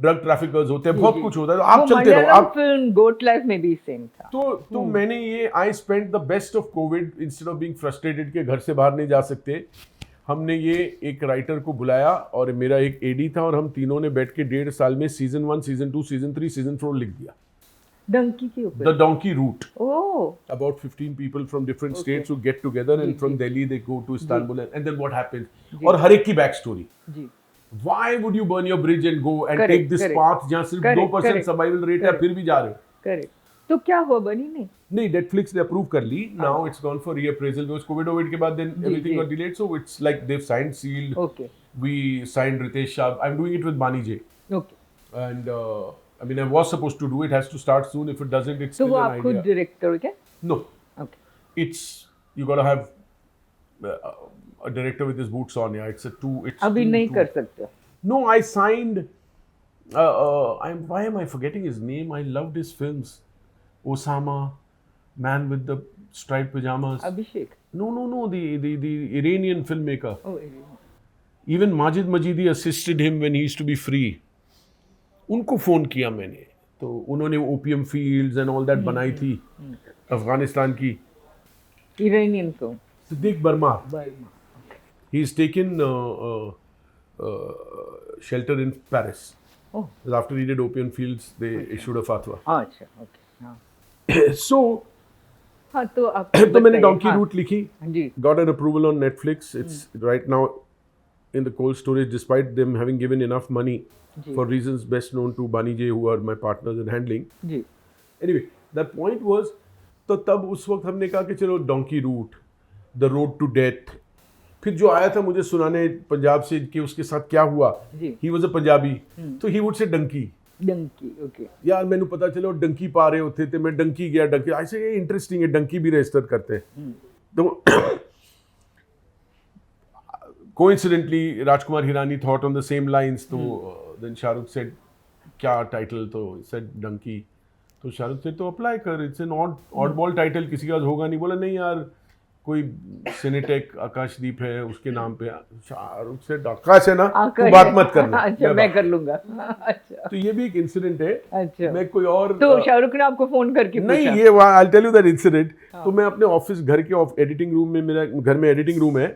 ड्रग ट्रैफिकर्स होते हैं, बहुत कुछ होता है, तो आप चलते रहो. आप फिल्म गोट लाइफ में भी सेम था. तो मैंने ये, I spend the best of Covid instead of being frustrated के घर से बाहर नहीं जा सकते, हमने ये एक राइटर को बुलाया और मेरा एक एडी था और हम तीनों ने बैठ के 1.5 साल में सीजन 1, सीजन 2, सीजन 3, सीजन 4 लिख दिया. डंकी के ऊपर. The donkey route. Oh. About 15 people from different Okay. states who get together and जी, from जी. Delhi they go to Istanbul and then what happens. जी. और हर एक की बैक स्टोरी. जी. Why would you burn your bridge and go and Correct, take this correct. path जहाँ सिर्फ Correct, 2% correct. सर्वाइवल रेट है, Correct. फिर भी जा रहे हो. करेक्ट. तो क्या हुआ, बनी नहीं? नहीं, Netflix ने अप्रूव कर ली. Now it's gone for reappraisal because COVID के बाद then ji, everything ji. got delayed, so it's like they've signed, sealed. Okay. We signed Ritesh Shah. I'm doing it with Bani J. Okay. And I mean I was supposed to do it. Has to start soon. If it doesn't, it's तो still वो an आप खुद idea. Direct करोगे? No. Okay. It's, you gotta have a director with his boots on. Yeah, it's अभी नहीं कर सकते. No, I signed. Why am I forgetting his name? I loved his films. Osama, Man with the Striped Pajamas. Abhishek. No. The Iranian filmmaker. Oh. Even Majid Majidi assisted him when he used to be free. उनको phone किया मैंने, तो उन्होंने opium fields and all that बनाई थी, अफगानिस्तान की. Iranian film. Siddique Burma. Burma. He's taken shelter in Paris. Oh. After he did Opium Fields, they issued a fatwa. अच्छा. Okay. हाँ. So, हाँ तो आप. तो मैंने बताइए. Donkey हाँ. Route लिखी. जी. Got an approval on Netflix. It's right now in the cold storage, despite them having given enough money ji. for reasons best known to Bani J, who are my partners in handling. Ji. Anyway, the point was, तो तब उस वक्त हमने कहा कि चलो Donkey Route, The Road to Death. फिर जो आया था मुझे सुनाने पंजाब से कि उसके साथ क्या हुआ, जी. he was a पंजाबी, तो he would say Dunki. Dunki. Okay. यार मैंने पता चला वो डंकी पा रहे होते थे, मैं डंकी गया, डंकी ऐसे, ये इंटरेस्टिंग है, डंकी भी रजिस्टर करते हैं. तो coincidentally Rajkumar Hirani thought on the same lines, तो then शाहरुख said क्या टाइटल, तो said डंकी. तो शाहरुख said तो अप्लाई कर, it's an odd ball title, किसी का होगा नहीं. बोला नहीं यार, कोई सिनेटेक आकाशदीप है उसके नाम पे. शाहरुख said आकाश है ना, तू बात मत करना. अच्छा, मैं कर लूंगा. अच्छा. तो ये भी एक इंसिडेंट है. अच्छा. मैं कोई और तो शाहरुख ने आपको फोन करके नहीं, पूछा? ये I tell you that incident. तो मैं अपने ऑफिस, घर के एडिटिंग रूम में, मेरा घर में एडिटिंग रूम है,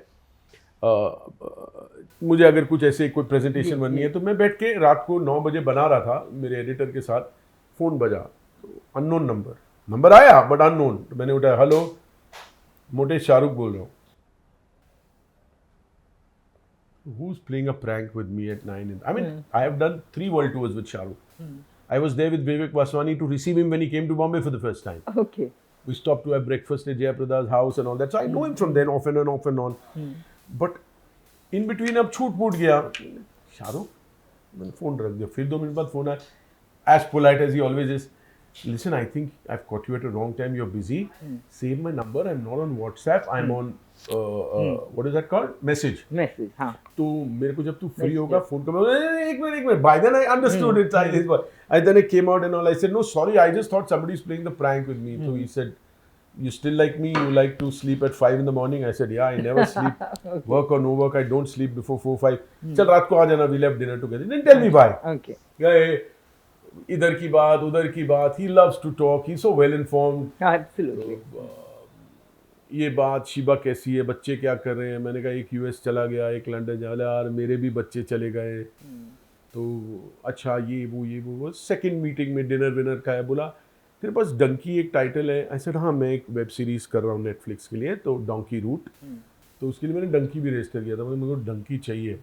मुझे अगर कुछ ऐसे कोई प्रेजेंटेशन बननी है तो मैं बैठ के रात को 9 बजे बना रहा था मेरे एडिटर के साथ, फ़ोन बजा तो अननोन नंबर आया बट अननोन, तो मैंने उठाया, हेलो मोटे शाहरुख बोल रहा हूँ. Who's playing a prank with me at 9? I mean, I have done 3 world tours with Shahrukh. I was there with Vivek Vaswani to receive him when he came to Bombay for the first time. Okay. We stopped to have breakfast at Jayaprada's house and all that. So I know him from then, off and on, off and on. But in between अब छूट फूट गया. शाहरुख, मैंने phone रख दिया. फिर 2 minute बाद phone आया. As polite as he always is. Listen, I think I've caught you at a wrong time. You're busy. Save my number. I'm not on WhatsApp. I'm on what is that called? Message. Message. हाँ. तो मेरे को जब तू free होगा phone कर. एक minute. By then I understood it. Then I came out and all. I said, no, sorry. I just thought somebody's playing the prank with me. So he said, you still like me? You like to sleep at 5 in the morning? I said, yeah, I never sleep. Okay. Work or no work, I don't sleep before 4, 5. चल रात को आ जाना. We left dinner together. Then tell me why. Okay. गए इधर की बात उधर की बात. He loves to talk. He's so well informed. Absolutely. ये बात शिबा कैसी है, बच्चे क्या कर रहे हैं. मैंने कहा एक यूएस चला गया, एक लंदन जा रहा. यार मेरे भी बच्चे चले गए. तो अच्छा ये वो सेकंड मीटिंग में डिनर विनर का है. बोला तेरे पास डंकी एक टाइटल है. आई सेड हाँ, मैं एक वेब सीरीज़ कर रहा हूँ नेटफ्लिक्स के लिए, तो डोंकी रूट. तो उसके लिए मैंने डंकी भी रजिस्टर किया था. मेरे को डंकी चाहिए.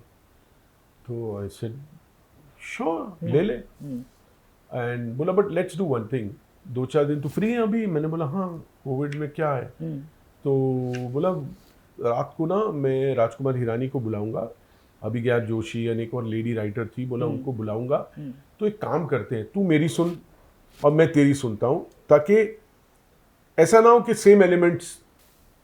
तो आई सेड श्योर ले ले. एंड बोला but let's do one thing, 2-4 दिन तो फ्री है अभी. मैंने बोला हाँ, कोविड में क्या है. तो बोला रात को ना मैं राजकुमार हिरानी को बुलाऊंगा, अभिज्ञा जोशी और एक और लेडी राइटर थी. बोला उनको बुलाऊंगा. तो एक काम करते हैं, तू मेरी सुन और मैं तेरी सुनता हूँ, ताकि ऐसा ना हो कि सेम एलिमेंट्स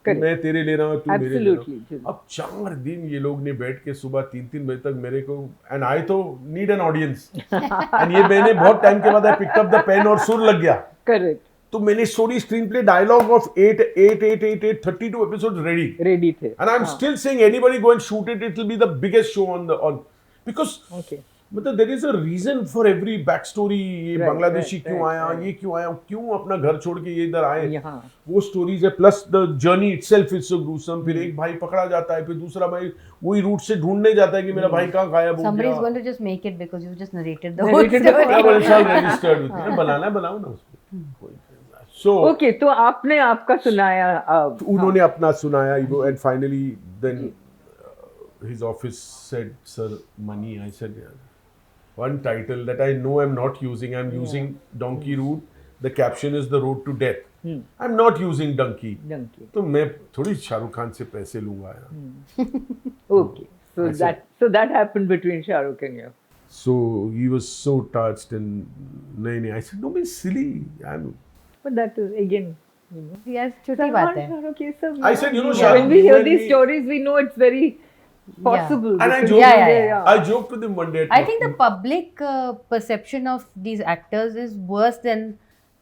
मैं तेरे ले रहा हूँ तू मेरे ले रहा हूँ. अब 4 दिन ये लोग ने बैठ के सुबह 3-3 बजे तक मेरे को, एंड आई तो नीड एन ऑडियंस. एंड ये मैंने बहुत टाइम के बाद I picked up the pen और सुर लग गया. करेक्ट. तो मैंने story screenplay dialogue of 32 episode ready थे. And I am still saying anybody go and shoot it, it will be the biggest show on because मतलब there is a reason for every back story. ये बांग्लादेशी क्यों आया, ये क्यों आया, क्यों अपना घर छोड़ के ये इधर आए, वो स्टोरीज है. Plus the journey itself is so gruesome. फिर एक भाई पकड़ा जाता है, फिर दूसरा भाई वही रूट से ढूंढने जाता है कि मेरा भाई कहाँ गायब हो गया. Somebody is going to just make it because you just narrated the whole story. Registered होती है. बनाना बनाओ ना उसको. So okay, तो आपने आपका सुनाया. उन्होंने अपना सुनाया. And finally then his office said, sir, money. I said, yeah. One title that I know I'm not using. I'm using Donkey Route. The caption is the road to death. I'm not using Donkey. तो मैं थोड़ी शाहरुख खान से पैसे लूंगा यार. Okay, so that happened between Shahrukh and you. So he was so touched and नहीं. I said, no, be silly. But that is again, you know. Yes, छोटी बात है. Shahrukh ये सब. I said, you know, Shahrukh. When we hear these stories, we know it's very possible. And I joked with him one day. I think the public perception of these actors is worse than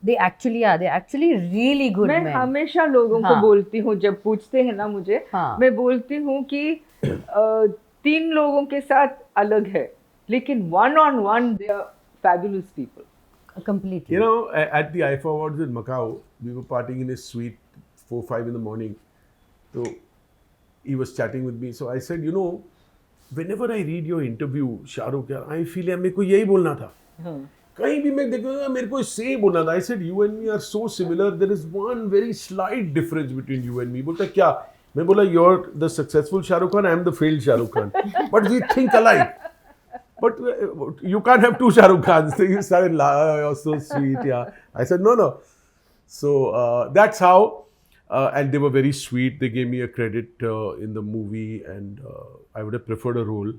they actually are. They're actually really good men. मैं हमेशा लोगों को बोलती हूँ, जब पूछते हैं ना मुझे, मैं बोलती हूँ कि 3 लोगों के साथ अलग है, लेकिन one-on-one they are fabulous people. Completely. You know, at the IFA Awards in Macau, we were partying in his suite 4-5 in the morning. So he was chatting with me. So I said, you know, whenever I read your interview, Shahrukh, I feel मेरे को यही बोलना था. कहीं भी मैं देखूँगा मेरे को इससे ही बोलना था. I said, you and me are so similar. There is one very slight difference between you and me. बोलता क्या? मैं बोला, you're the successful Shahrukh Khan, I am the failed Shahrukh Khan. But we think alike. But you can't have 2 Shahrukh Khans. So you started laughing. You're so sweet, yeah. I said, no. So that's how. And they were very sweet. They gave me a credit in the movie, and I would have preferred a role.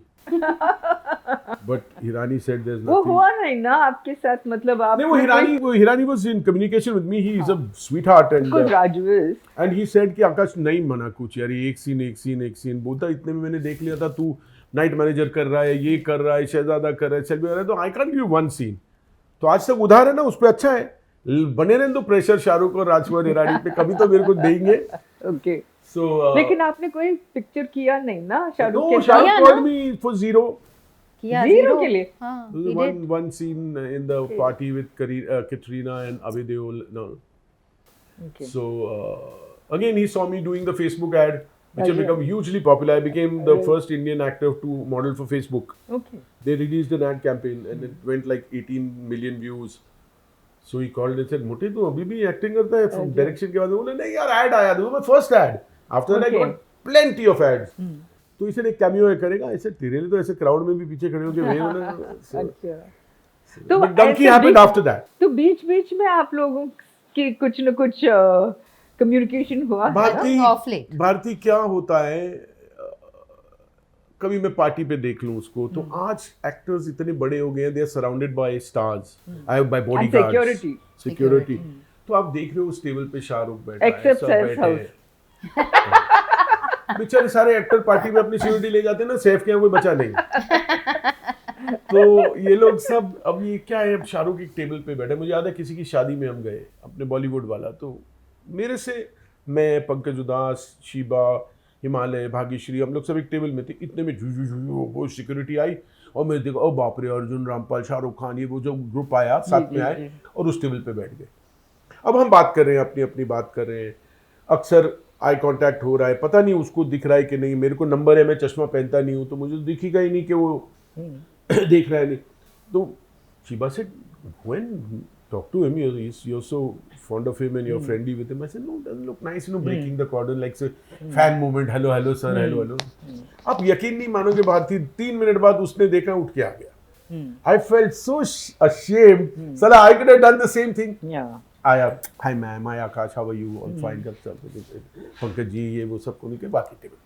But Hirani said there's nothing. वो हुआ नहीं ना आपके साथ, मतलब आप. नहीं, वो Hirani was in communication with me. He is a sweetheart and. Raju is. And he said कि आकाश नहीं मना कुछ यार, एक सीन बोलता इतने में मैंने देख लिया था तू नाइट मैनेजर कर रहा है, ये कर रहा है, शहजादा कर रहा है, सेल्वी कर रहा है, तो I can't give one scene. तो आज तक उधार है ना, उस पर अच्छा है. बने रहने दो प्रेशर शाहरुख और राजकुमार हिरानी पे, कभी तो मेरे को देंगे. ओके. सो लेकिन आपने कोई पिक्चर किया नहीं ना शाहरुख के साथ? Shahrukh called me for zero. किया ज़ीरो के लिए. One scene in the party with Katrina and Abhay Deol. No. Okay. So again he saw me doing the Facebook ad. which have become hugely popular. I became the first Indian actor to model for Facebook. Okay. They released an ad campaign and it went like 18 million views. So he called and said, "Mote, तू अभी भी acting करता है?" From direction के बाद बोले, "नहीं यार, ad आया, this was my first ad." After that, I got plenty of ads. तो इसे एक कैमियो करेगा, ऐसे तेरे लिए तो ऐसे क्राउड में भी पीछे खड़े होके वे उन्होंने अच्छा। तो डंकी हैपेंड आफ्टर दैट। तो बीच में आप लोगों की कुछ न कुछ कम्युनिकेशन हुआ है ना? Off late. भारती क्या होता है, कभी मैं पार्टी पे देख लूं उसको तो आज एक्टर्स इतने बड़े हो गए हैं, they are surrounded by stars, I by bodyguards, security. तो आप देख रहे हो उस टेबल पे शाहरुख बैठा है, एक्सेप्ट सब सैफ बैठे हैं। बेचारे सारे एक्टर पार्टी में अपनी सिक्योरिटी ले जाते हैं ना, सैफ के यहाँ कोई बचा नहीं। तो ये लोग सब, अब ये क्या है, अब शाहरुख एक टेबल पे बैठे। मुझे याद है किसी की शादी में हम गए, अपने बॉलीवुड वाला, तो मेरे से मैं, पंकज उदास, शीबा, हिमालय, भाग्यश्री, हम लोग सब एक टेबल में थे। इतने में वो सिक्योरिटी आई और मैं देखा, ओ बाप रे, अर्जुन रामपाल, शाहरुख खान, ये वो जो ग्रुप आया साथ में आए और उस टेबल पे बैठ गए। अब हम बात कर रहे हैं, अपनी अपनी बात कर रहे हैं, अक्सर आई कांटेक्ट हो रहा है, पता नहीं उसको दिख रहा है कि नहीं। मेरे को नंबर है, मैं चश्मा पहनता नहीं हूँ तो मुझे दिखेगा ही नहीं कि वो देख रहा है नहीं। तो शीबा से when talk to him, you're so fond of him and you're friendly with him. I said, no, doesn't look nice, breaking the cordon like say fan movement, hello sir, hello. आप यकीन नहीं मानोगे भारती, 3 मिनट बाद उसने देखा, उठ के आ गया। I felt so ashamed. साला I could have done the same thing. आया, hi ma'am, hi Akash, how are you? All fine, Pankaj ji, ये वो सब को निकले बाकी टेबल।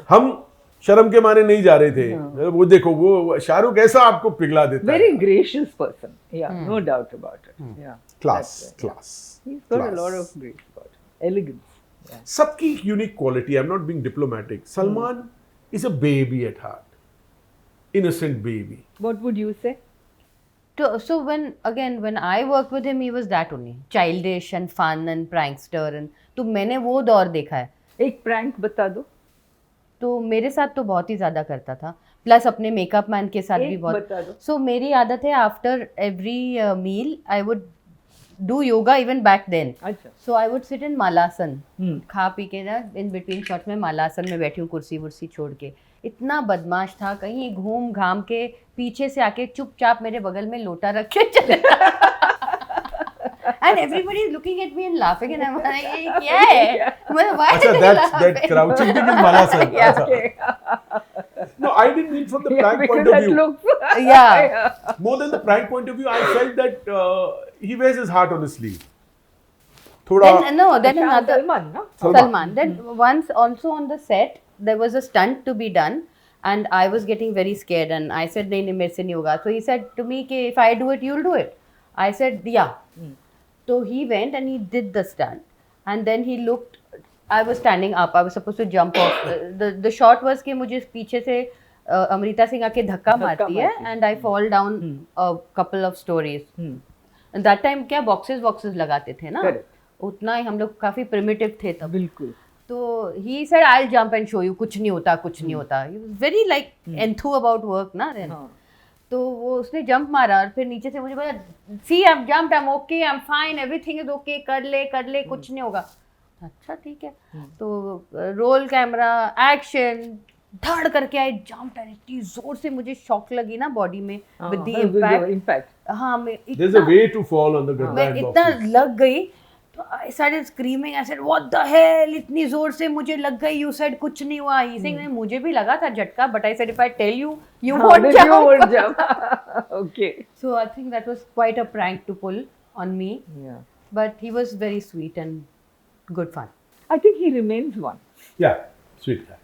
हम शर्म के मारे नहीं जा रहे थे। वो देखो, वो शाहरुख ऐसा आपको पिघला देता है। Very gracious person. Yeah, no doubt about it. Yeah. Class. He's got a lot of grace about it. Elegance. Yeah. सबकी unique quality. I'm not being diplomatic. Salman is a baby at heart. Innocent baby. What would you say? So when I worked with him, he was that only, childish and fun and prankster, and तो मैंने वो दौर देखा है। एक prank बता दो। तो मेरे साथ तो बहुत ही ज़्यादा करता था, प्लस अपने मेकअप मैन के साथ भी बहुत। सो मेरी आदत है, after every meal I would do yoga even back then. So I would sit in Malasana, खा पी के ना इन बिटवीन शॉट्स में मालासन में बैठी हूँ, कुर्सी वुर्सी छोड़ के। इतना बदमाश था, कहीं घूम घाम के पीछे से आके चुपचाप मेरे बगल में लोटा रख के चले and everybody is looking at me and laughing and I'm like, क्या है? Why did they laugh? That crouching thing is Malasan. No, I didn't mean from the prank point of view. Yeah. More than the prank point of view, I felt that he wears his heart on his sleeve. Then another Salman. Then once also on the set, there was a stunt to be done. And I was getting very scared and I said, नहीं मेरे से नहीं होगा. So he said to me, if I do it, you'll do it. I said, yeah. So he went and he did the stunt, and then he looked. I was standing up. I was supposed to jump off. The shot was कि मुझे पीछे से अमृता सिंह आके धक्का मारती है, and I fall down a couple of stories. And that time क्या boxes लगाते थे ना, उतना ही हम लोग काफी primitive थे तब। बिल्कुल। तो he said, I'll jump and show you. कुछ नहीं होता. He was very like enthused about work ना then. तो वो उसने जंप मारा और फिर नीचे से मुझे बोला, see I am jumped, I am okay, I am fine, everything is okay, कर ले कुछ नहीं होगा। अच्छा ठीक है। तो रोल कैमरा एक्शन, धड़ करके आई जंप्ड एंड इतनी जोर से मुझे शॉक लगी ना बॉडी में विद द इम्पैक्ट। हाँ, मैं there's a way to fall on the ground, मैं इतना लग गई तो I started screaming. I said, what the hell? इतनी जोर से मुझे लग गई। You said कुछ नहीं हुआ। He said, मुझे भी लगा था झटका, but I said, if I tell you, you won't jump. Okay. So I think that was quite a prank to pull on me. Yeah. But he was very sweet and good fun. I think he remains one. Yeah, sweet guy.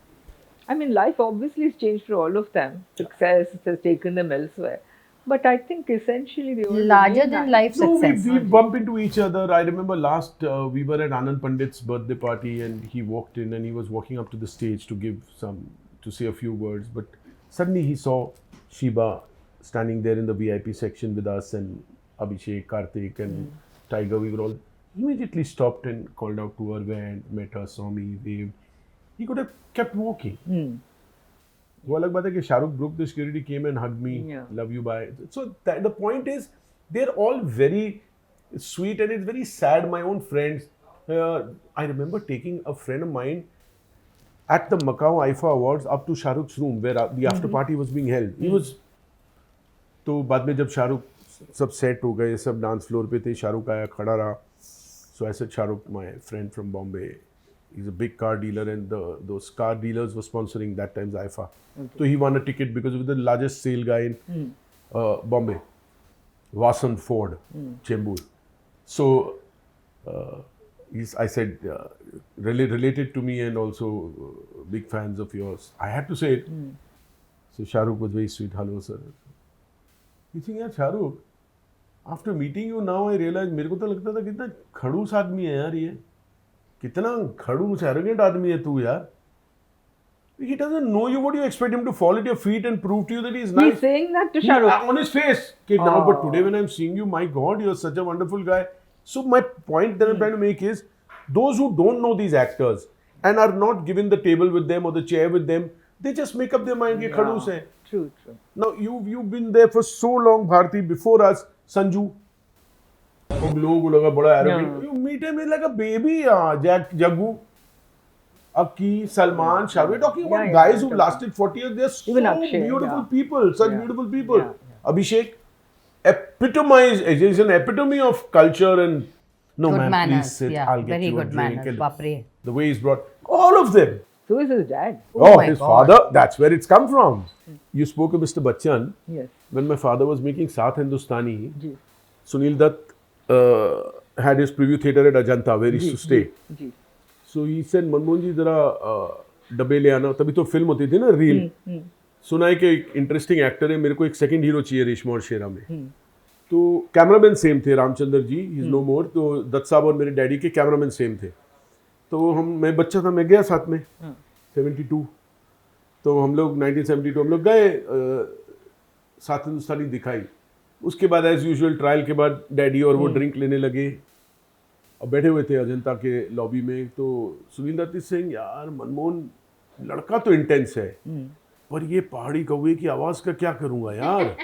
I mean, life obviously has changed for all of them. Success has taken them elsewhere. But I think essentially they all larger than life success. We bump into each other. I remember last we were at Anand Pandit's birthday party and he walked in and he was walking up to the stage to say a few words. But suddenly he saw Shiba standing there in the VIP section with us and Abhishek, Karthik and Tiger. We were all immediately stopped and called out to her, went, met her, saw me, waved. He could have kept walking. वो अलग बात है कि Shahrukh broke the security, came and hugged me, love you, bye. So the point is, they're all very sweet and it's very sad. My own friends, I remember taking a friend of mine at the Macau IFA Awards up to Shahrukh's room where the after party was being held. He was तो बाद में जब शाहरुख सब set हो गए, सब dance floor पे थे, शाहरुख आया, खड़ा रहा. So I said, Shahrukh, my friend from Bombay, he's a big car dealer, and those car dealers were sponsoring that time's IFA. Okay. So he won a ticket because he was the largest sale guy in Bombay. Vasan Ford, Chembur. So I said, related to me and also big fans of yours. I had to say it. So Shahrukh was very sweet. Hello, sir. You think, यार Shahrukh, after meeting you now I realise, मेरे को तो लगता था कितना खड़ूस आदमी है यार, ये कितना खड़ूस एरोगेंट आदमी है तू यार. He doesn't know you. What do you expect him to fall at your feet and prove to you that he's nice? He's saying that to Shahrukh. On his face. Okay, now, but today when I'm seeing you, my God, you're such a wonderful guy. So my point that I'm trying to make is, those who don't know these actors and are not given the table with them or the chair with them, they just make up their mind कि खड़ूस है. True. Now you've been there for so long, Bharti, before us. Sanju, लोगों को लगा बड़ा arrogant. You meet him, he's like a baby. Jaggu, Aki, Salman, Shah. We're talking about guys who lasted 40 years. They're so beautiful people, such beautiful people. Abhishek, is an epitome of culture and no good man, manners. please sit. I'll get very you a good drink. manners. Bapre. The way he's brought all of them. So is his dad. Oh, my his God. father. That's where it's come from. You spoke of Mr. Bachchan. Yes. When my father was making South Hindustani, ji. Sunil Dutt had his preview theatre at Ajanta where he used to stay. Ji. So he said, Manmohan जी जरा डब्बे ले आना. तभी तो film होती थी ना, reel. सुना है कि एक इंटरेस्टिंग एक्टर है, मेरे को एक सेकंड हीरो चाहिए रेशमा और शेरा में. तो कैमरामैन सेम थे, Ramchandra ji, he is no मोर. तो दत्त साहब और मेरे डैडी के कैमरामैन सेम थे. तो मैं बच्चा था, मैं गया साथ में 72. तो हम लोग 1972 हम लोग गए, साथ हिंदुस्तानी दिखाई. उसके बाद एज यूजुअल ट्रायल के बाद डैडी और वो ड्रिंक लेने लगे और बैठे हुए थे अजंता के लॉबी में. तो सुनील दत्त सिंह, यार मनमोहन लड़का तो इंटेंस है, पर ये पहाड़ी कौवे की आवाज का क्या करूंगा यार.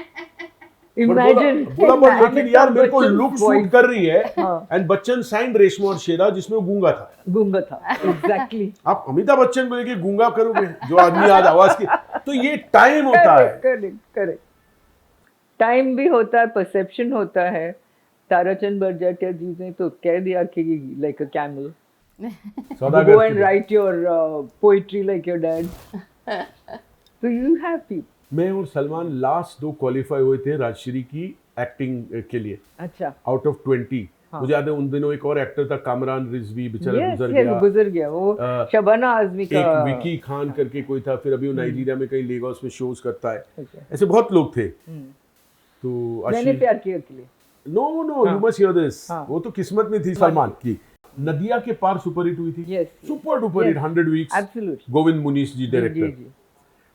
Imagine. बोला लेकिन यार मेरे को बच्चन लुक voice. सूट कर रही है. हाँ. एंड बच्चन साइंड रेशमा और शेरा जिसमें वो गूंगा था. गूंगा था. Exactly. आप अमिताभ बच्चन को लेके गूंगा करोगे, जो आदमी आज आवाज की. तो ये टाइम होता है. करेक्ट. टाइम भी होता है, परसेप्शन होता है. ताराचंद बरजात्या जी ने तो कह दिया कि like a camel. Go and write your poetry like your dad. So you have people. मैं और सलमान लास्ट 2 क्वालिफाई हुए थे राजश्री की एक्टिंग के लिए. अच्छा. Out of 20. मुझे याद है उन दिनों एक और एक्टर था कामरान रिजवी, बेचारा गुजर गया. वो शबाना आजमी का एक विकी खान करके कोई था, फिर अभी वो नाइजीरिया में कहीं लेगोस में शोज करता है. ऐसे बहुत लोग थे. तो मैंने प्यार किया के लिए. No you must hear this. वो तो किस्मत में थी सलमान की. नदिया के पार सुपर हिट हुई थी. Super duper hit, 100 weeks. Absolutely. Govind Munish ji director.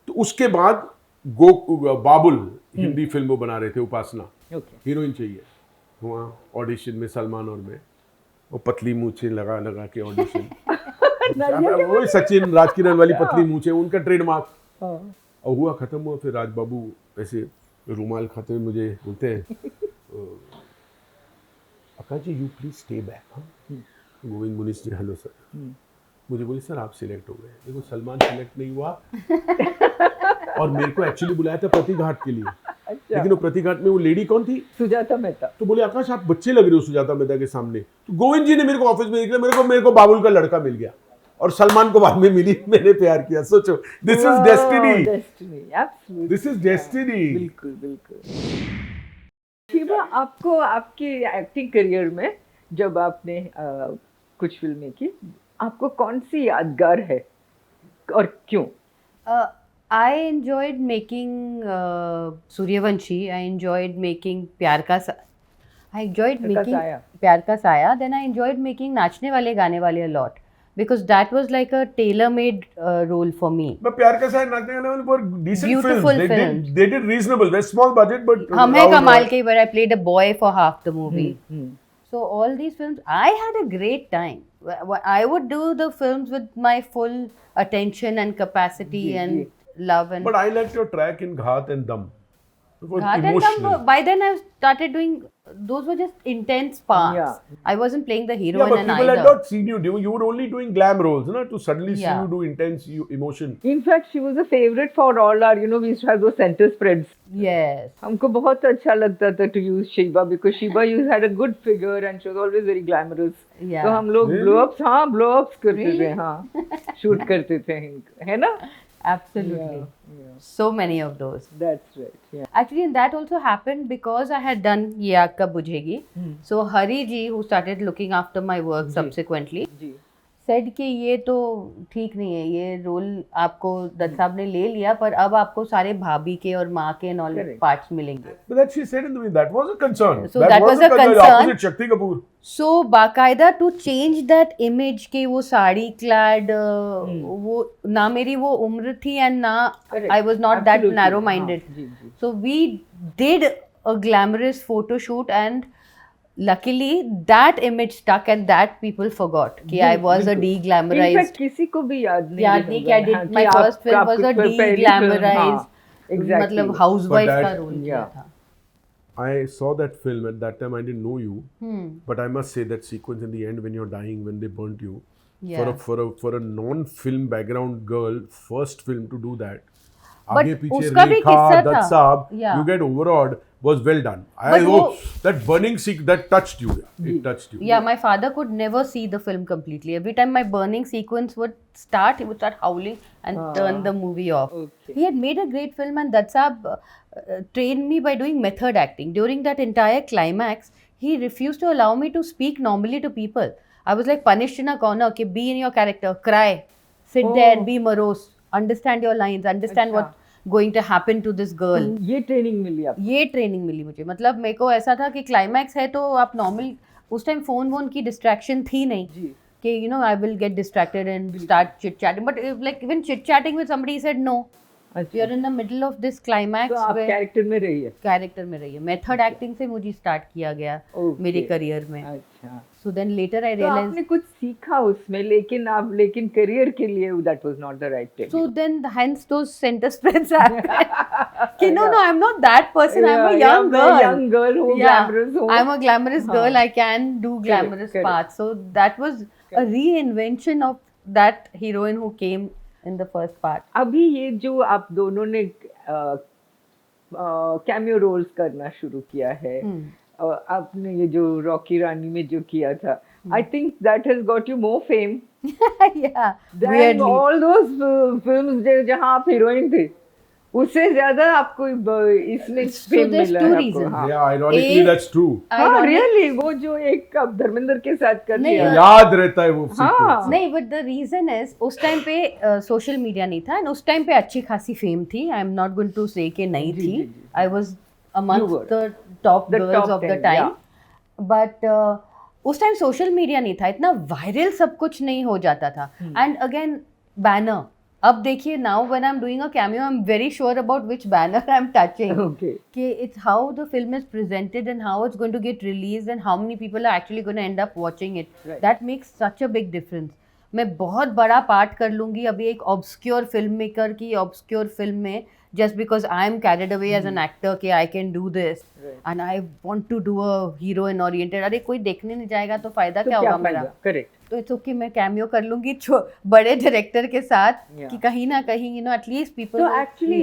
तो उसके बाद बाबुल हिंदी फिल्म वो बना रहे थे, उपासना. हीरोइन चाहिए. वहाँ ऑडिशन में सलमान और मैं, वो पतली मूछे लगा के ऑडिशन. वही सचिन राजकिरण वाली पतली मूछे, उनका ट्रेडमार्क. और हुआ, खत्म हुआ. फिर राज बाबू ऐसे रुमाल खाते हुए मुझे बोलते हैं, Akash ji you please stay back. Govind Munish ji, hello sir. मुझे बोले सर आप सिलेक्ट हो गए. देखो सलमान सिलेक्ट नहीं हुआ और मेरे को एक्चुअली बुलाया था प्रतिघाट के लिए. अच्छा. लेकिन वो प्रतिघाट में वो लेडी कौन थी? सुजाता मेहता. तो बोले आकाश आप बच्चे लग रहे हो सुजाता मेहता के सामने. तो गोविंद जी ने मेरे को ऑफिस में देखा, मेरे को बाबुल का लड़का मिल गया और सलमान को बाद में मिली. मैंने प्यार किया. सोचो, this is destiny. This is destiny. बिल्कुल. शिवा, आपको आपके एक्टिंग करियर में जब आपने कुछ फिल्में की, आपको कौन सी यादगार है और क्यों? I enjoyed making Suryavanshi. I enjoyed making Pyar Ka Saya. Then I enjoyed making Naachne Wale Gaane Wale a lot because that was like a tailor-made role for me. But Pyar Ka Saya, Naachne Wale Gaane were decent Beautiful films. They did reasonable. They're small budget, but Hum Hai Kamal Ke, where I played a boy for half the movie. So all these films, I had a great time. I would do the films with my full attention and capacity and love. And but I liked your track in Ghat and Dam. It was Ghat and emotional. Dum, by then I started doing, those were just intense parts. Yeah. I wasn't playing the Yeah, heroine but and people had either. not seen you. You were only doing glam roles, no? To suddenly see Yeah. you do intense emotion. In fact, she was a favorite for all our, we used to have those center spreads. Yes. हमको बहुत अच्छा लगता था to use Shiba because Shiba had a good figure and she was always very glamorous. Yeah. तो हम लोग Really? blow-ups करते Really? थे, हाँ, shoot करते थे, है ना? Absolutely. Yeah, So many of those. that's right. Yeah. Actually, and that also happened because I had done Ye Aag Kab Bujhegi. So Hari ji, who started looking after my work subsequently, ji. said कि ये तो ठीक नहीं है, ये role आपको दत्त साहब ने ले लिया, पर अब आपको सारे भाभी के और माँ के and all Correct. parts मिलेंगे. But that she said in the way, that was a concern. So that was a concern. Opposite Shakti Kapoor. So बाकायदा to change that image कि वो साड़ी clad, वो ना मेरी वो उम्र थी and ना Correct. I was not that Absolutely. narrow minded. हाँ, जी, जी. So we did a glamorous photo shoot and luckily that image stuck and that people forgot कि I was a बिल्कुल. In de-glamorized. fact, किसी को भी याद नहीं कि I did हाँ, my कि first film was a आपकी पहली film, de-glamorized, हाँ, exactly. मतलब housewife But का that- रोल किया Yeah. था. I saw that film at that time. I didn't know you, Hmm. but I must say that sequence in the end when you're dying, when they burnt you, Yeah. for a non-film background girl, first film to do that. But आगे पीछे उसका भी रेखा, किस्सा था. दत्त साहब, Yeah. you get overawed. Was well done. But That burning sequence that touched you. It touched you. Yeah, my father could never see the film completely. Every time my burning sequence would start, he would start howling and turn the movie off. Okay. He had made a great film, and Dutt Saab trained me by doing method acting. During that entire climax, he refused to allow me to speak normally to people. I was like punished in a corner, okay, be in your character, cry, sit there, be morose, understand your lines, understand अच्छा. what's going to happen to this girl. ये training मिली आपको. ये training मिली मुझे. मतलब मेरे को ऐसा था कि क्लाइमैक्स है तो आप नॉर्मल, उस टाइम फोन वोन की डिस्ट्रैक्शन थी नहीं जी. कि you know I will get distracted and start chit chatting, but like even chit chatting with somebody said no, अच्छा. You are in the middle of this तो क्लाइमैक्स आप वे कैरेक्टर में रही है. कैरेक्टर में रही है. मेथड एक्टिंग से मुझे स्टार्ट किया गया Okay. मेरे करियर में. अच्छा. सो देन लेटर आई तो आपने रियलाइज, कुछ सीखा उसमें, लेकिन करियर के लिए that was not the right time. so then hence those center spreads happened कि no I am not that person, I am a young girl. young girl who glamorous हो. I'm a glamorous girl. I can do glamorous correct. parts. So that was a reinvention of that heroine who came in the first part. अभी ये जो आप दोनों ने cameo roles करना शुरू किया है, आपने ये जो रॉकी रानी में जो किया था, I think that has got you more fame Yeah, then weirdly. All those films जहाँ आप हीरोइन थे, उससे ज्यादा आपको इसमें So फेम there's मिला two है आपको. reasons. हाँ. Yeah, ironically, A- that's true. हाँ, Ironic- रियली वो जो एक अब धर्मेंद्र के साथ कर नहीं, दिया. याद रहता है वो हाँ. sequence. नहीं, but the reason is उस टाइम पे सोशल मीडिया नहीं था, and उस टाइम पे अच्छी खासी फेम थी. I am not going to say कि नहीं जी, थी. जी, जी. I was amongst You were. the top The girls top of the 10, time. yeah. But उस टाइम सोशल मीडिया नहीं था, इतना वायरल सब कुछ नहीं हो जाता था. एंड अगेन बैनर, अब देखिए now when I am doing a cameo, I am very sure about which banner I am touching. Okay. कि it's how the film is presented and how it's going to get released and how many people are actually going to end up watching it. Right. That makes such a big difference. मैं बहुत बड़ा part कर लूँगी अभी एक obscure film maker की obscure film में, just because I am carried away as an actor कि I can do this and I want to do a heroine oriented. अरे कोई देखने नहीं जाएगा तो फायदा तो क्या क्या होगा मेरा? फायदा? Correct. तो इट्स ओके, मैं कैमियो कर लूँगी बड़े डायरेक्टर के साथ Yeah. कि कहीं ना कहीं you know at least people. So actually,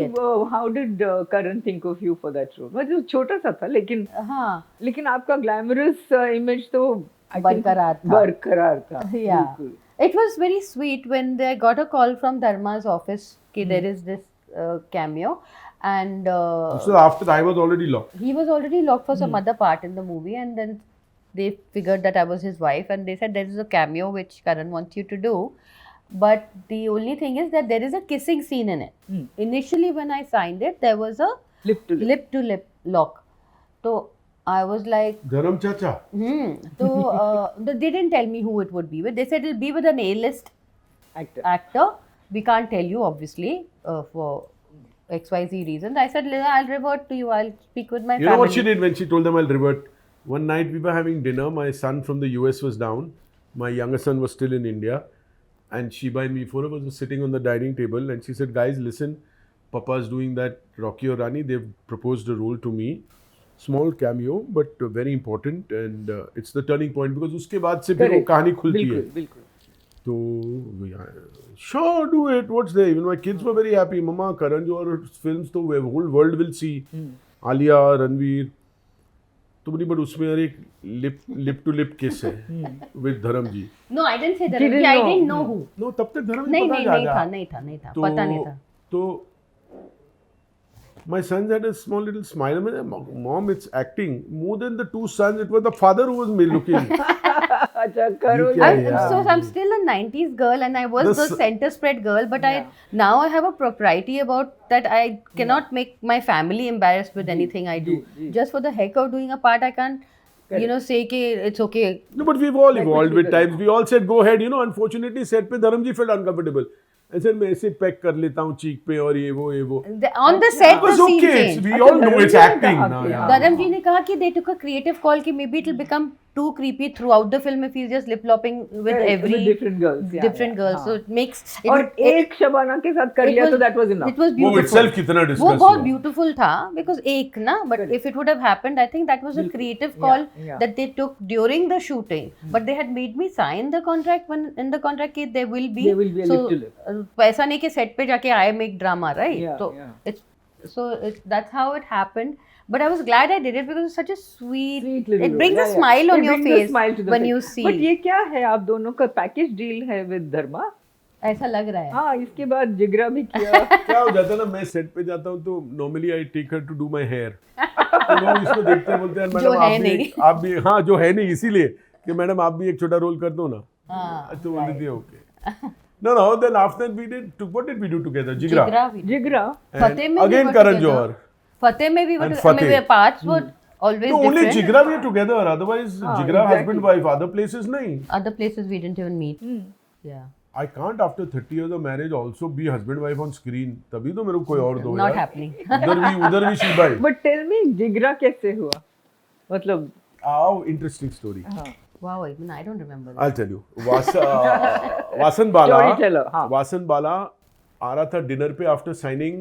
how did Karan think of you for that role? मतलब छोटा सा था, लेकिन आपका glamorous image तो I think बरकरार था. बरकरार था. Yeah. बिल्कुल. It was very sweet when they got a call from Dharma's office कि there is this cameo, and So after I was already locked. he was already locked for some other part in the movie, and then they figured that I was his wife, and they said there is a cameo which Karan wants you to do, but the only thing is that there is a kissing scene in it. Initially when I signed it, there was a Lip to lip. lip to lip lock. So I was like, Dharam Chacha. so they didn't tell me who it would be with. They said it'll be with an A-list Actor. actor. We can't tell you obviously for XYZ reasons. I said, Lila, I'll revert to you. I'll speak with my You family. know what she did when she told them I'll revert? One night we were having dinner. My son from the US was down. My younger son was still in India. And Shiba and me, four of us were sitting on the dining table. And she said, guys, listen, Papa's doing that Rocky or Rani, they've proposed a role to me. Small cameo, but very important, and it's the turning point because उसके बाद से फिर वो कहानी खुलती है. बिल्कुल. तो sure, do it. What's there? Even my kids were very happy. Mama, Karan Johar films तो whole world will see. Alia, Ranveer. तो बड़ी बट उसमें यार एक लिप टू लिप किस है with धर्म जी. No, I didn't say Dharam ji. I didn't know who. No, तब तक धर्म जी पता नहीं था. पता नहीं था. तो my sons had a small little smile. I mean, Mom, it's acting. More than the two sons, it was the father who was looking. अच्छा करो. So I'm still a 90s girl and I was the center spread girl, but now I have a propriety about that. I cannot make my family embarrassed with anything I do. Just for the heck of doing a part, I can't, say कि it's okay. No, but we've all evolved with times. We all said go ahead. Unfortunately, set पे धर्म जी felt uncomfortable. ऐसे मैं ऐसे pack कर लेता हूँ चीक पे और ये वो on the set the scene changed. We all know it's acting now. धर्म जी ने कहा कि they took a creative call कि maybe it will become too creepy throughout the film if he's just lip lopping with every different girls. So it makes और एक शबाना के साथ कर लिया तो that was enough. It was beautiful. वो itself कितना discuss वो बहुत beautiful था because एक ना, but if it would have happened, I think that was a creative call that they took during the shooting. But they had made me sign the contract when in the contract कि there will be a lip to lip. पैसा नहीं कि set पे जाके I make drama, right? So that's how it happened. But I was glad I did it because it's such a sweet it brings a smile on your face when you see. But ये क्या है आप दोनों का package deal है with धर्मा? ऐसा लग रहा है. हाँ, इसके बाद जिगरा भी किया. क्या हो जाता है ना, मैं सेट पे जाता हूँ तो normally I take her to do my hair. तो लोग इसको देखते हैं, बोलते हैं मैडम आप भी हाँ जो है नहीं, इसीलिए कि मैडम आप भी एक छोटा रोल कर दो ना. तो बोलती है okay. No, then after we did, what did we do together? Jigra. Fateh में again Karan Johar. Fateh में भी were parts were always different. Only Jigra we are together. Otherwise, Jigra husband wife. Other places nahi. Other places we didn't even meet. Yeah. I can't after 30 years of marriage also be husband wife on screen. तभी तो मेरे को कोई और दो. Not happening. उधर भी शिबाई. But tell me, Jigra कैसे हुआ? मतलब. Oh, interesting story. Wow, even I don't remember that. I'll tell you. Vasan Bala आ रहा था डिनर पे after signing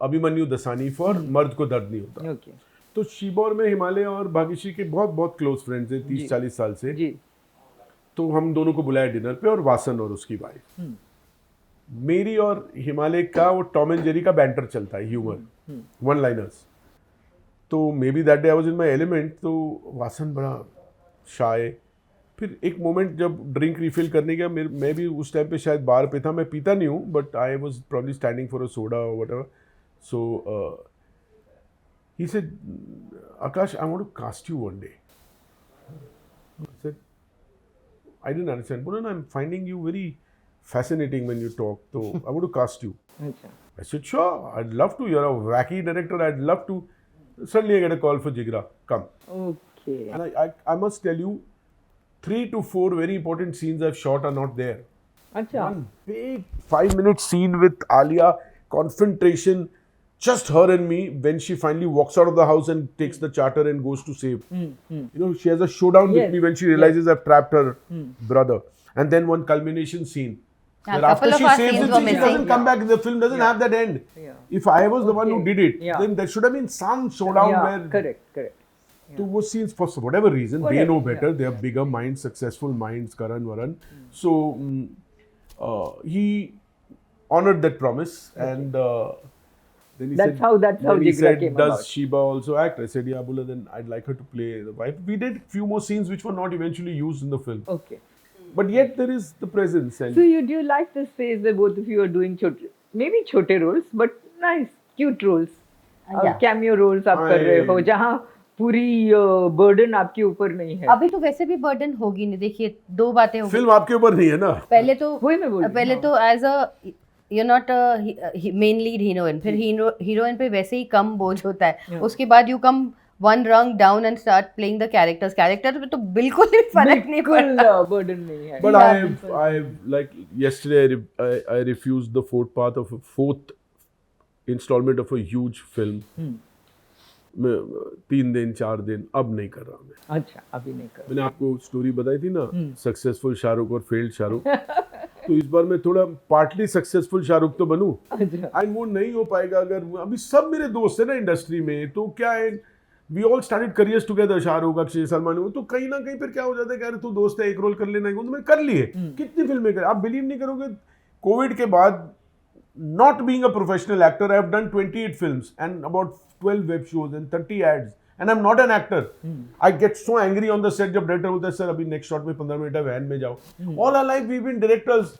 Abhimanyu Dassani for Mard Ko दर्द नहीं होता. Okay. तो शिबा और मैं हिमालय और भाग्यश्री के बहुत बहुत क्लोज फ्रेंड्स हैं 30-40 साल से. जी. तो हम दोनों को बुलाया डिनर पे और वासन और उसकी वाइफ. मेरी और हिमालय का वो टॉम एंड जेरी का बैंटर चलता है, ह्यूमर, वन लाइनर्स. तो may be that day I was in my element. तो वासन बड़ा शाय. फिर एक मोमेंट जब ड्रिंक रिफिल करने गया, मैं भी उस टाइम पे शायद बार पे था, मैं पीता नहीं हूँ but I was probably standing for a soda और whatever. So he said Akash I want to cast you one day. I said I didn't understand. But no, I'm finding you very fascinating when you talk. So I want to cast you. I said, sure, I'd love to. You're a wacky director. I'd love to. Suddenly I get a call for Jigra. Come. Okay. And I must tell you, 3 to 4 very important scenes I've shot are not there. Achha. One big 5-minute scene with Alia, confrontation, just her and me when she finally walks out of the house and takes the charter and goes to save. She has a showdown with me when she realizes I've trapped her brother. And then one culmination scene. Where after she saves it, she doesn't come back. The film doesn't have that end. If I was the one who did it, then there should have been some showdown where... Correct. So those scenes, for whatever reason, they know better. They are bigger minds, successful minds, Karan, Varan. So he honored that promise and... Then that's how Jigra came does about. Shiba also act? I said, yeah, Abula, then I'd like her to play the wife. We did few more scenes which were not eventually used in the film. Okay. But yet there is the presence. And so do you like this phase where both of you are doing maybe छोटे roles, but nice, cute roles, cameo roles आप कर रहे हो, जहाँ पूरी burden आपके ऊपर नहीं है. अभी तो वैसे भी burden होगी नहीं. देखिए, 2 बातें होगी. फिल्म आपके ऊपर नहीं है ना. पहले तो वही मैं बोल रही हूँ. पहले तो as a you're not a main lead heroine. फिर heroine पे वैसे ही कम बोझ होता है. उसके बाद you come one rung down and start playing the characters. Characters पे तो बिल्कुल भी फर्क नहीं पड़ता. burden नहीं है. But I like yesterday I refused the fourth installment of a huge film. मैं 3 दिन 4 दिन अब नहीं कर रहा मैं. अच्छा, अभी नहीं कर. मैंने आपको स्टोरी बताई थी ना, सक्सेसफुल शाहरुख और फेल्ड शाहरुख. तो इस बार मैं थोड़ा पार्टली सक्सेसफुल शाहरुख तो बनूं, अच्छा एंड वो नहीं हो पाएगा अगर अभी सब मेरे दोस्त हैं ना इंडस्ट्री में, तो क्या है, we all started careers together, Shahrukh, Akshay, Salman, तो कहीं ना कहीं फिर क्या हो जाता है कि अरे तू दोस्त है, एक रोल कर लेना, तो मैं कर लिए, कितनी फिल्में कर, आप बिलीव नहीं करोगे, कोविड के बाद, not being a professional actor, I have done 28 films and about 12 web shows and 30 ads, and I'm not an actor. I get so angry on the set जब डायरेक्टर बोलता है सर अभी next shot में 15 minute है, van में जाओ, all our life we've been directors,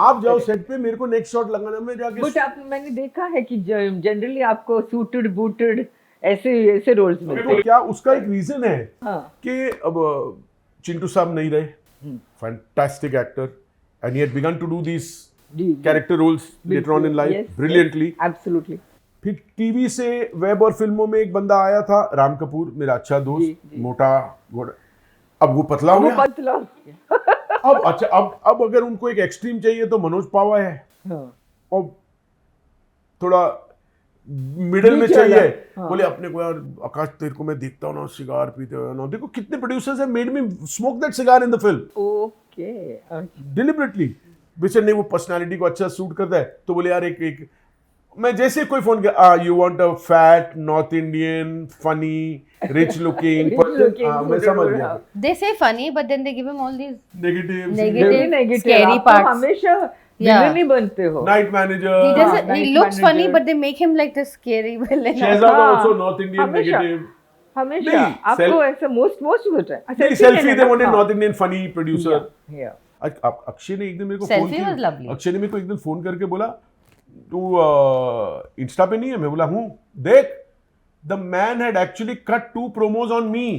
आप जाओ सेट पे, मेरे को नेक्स्ट शॉट लगाना, मैं जाके बट आप, मैंने देखा है कि जनरली आपको सूटेड बूटेड ऐसे ऐसे रोल्स मिलते हैं। क्या उसका एक रीजन है हाँ कि अब चिंटू साहब नहीं रहे, fantastic actor, and he had begun to do this character roles later on in life brilliantly, absolutely. फिर टीवी से वेब और फिल्मों में एक बंदा आया था, राम कपूर, मेरा अच्छा दोस्त, मोटा घोड़ा, अब वो पतला हो गया, पतला अब अच्छा अब अगर उनको एक एक्सट्रीम चाहिए तो मनोज पावा है, और थोड़ा मिडिल में चाहिए, बोले अपने को यार आकाश तेरे को मैं देखता हूँ ना सिगार पीते हुए ना, देखो कितने producers have made me smoke that cigar in the film, okay deliberately, बेशक नहीं वो पर्सनालिटी को अच्छा सूट करता है, तो बोले यार एक मैं जैसे कोई फोन किया, you want a fat north Indian funny rich looking person, मैं समझ गया, They say funny, but then they give him all these negative negative, scary parts. हमेशा Yeah. विलेन ही बनते हो। Night He manager, doesn't. night He looks funny, manager. but they make him like the scary villain. शहजादा हाँ, also north Indian हमेशा। Negative, हमेशा नहीं, आपको ऐसा most of the time नहीं selfie they wanted north Indian funny producer, या अक्षय ने एक दिन मेरे को फोन Selfie was lovely. किया, अक्षय ने मेरे को एक दिन फोन करके बोला तू इंस्टा पे नहीं है, मैं बोला हूँ, देख the man had actually cut 2 promos on me,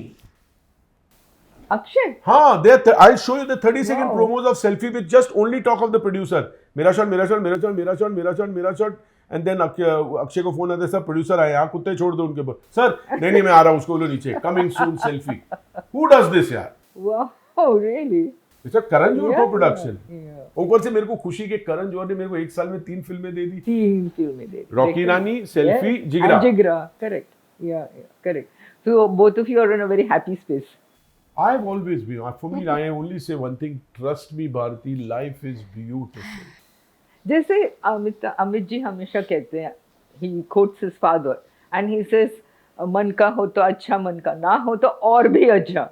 Akshay हाँ, I'll show you the 30-second Wow. promos of selfie with just only talk of the producer. मेरा शॉट, मेरा शॉट, मेरा शॉट, मेरा शॉट, मेरा शॉट, मेरा शॉट, एंड देन अक्षय को phone आता है, सर प्रोड्यूसर आए, यहाँ कुत्ते छोड़ दो उनके ऊपर, सर नहीं मैं आ रहा हूँ, उसको बोलो नीचे, coming soon selfie, who does this यार, wow really it's a Karan Johar को प्रोडक्शन, या ऊपर से मेरे को खुशी के करण जोहर ने मेरे को एक साल में 3 फिल्में दे दी, 3 फिल्में दे रॉकी रानी, सेल्फी, जिगरा, जिगरा, करेक्ट या correct, so both of you are in a very happy space. I've always been, for me I only say one thing, trust me Bharati, life is beautiful. जैसे अमित जी हमेशा कहते हैं, he quotes his father and he says मन का हो तो अच्छा, मन का ना हो तो और भी अच्छा।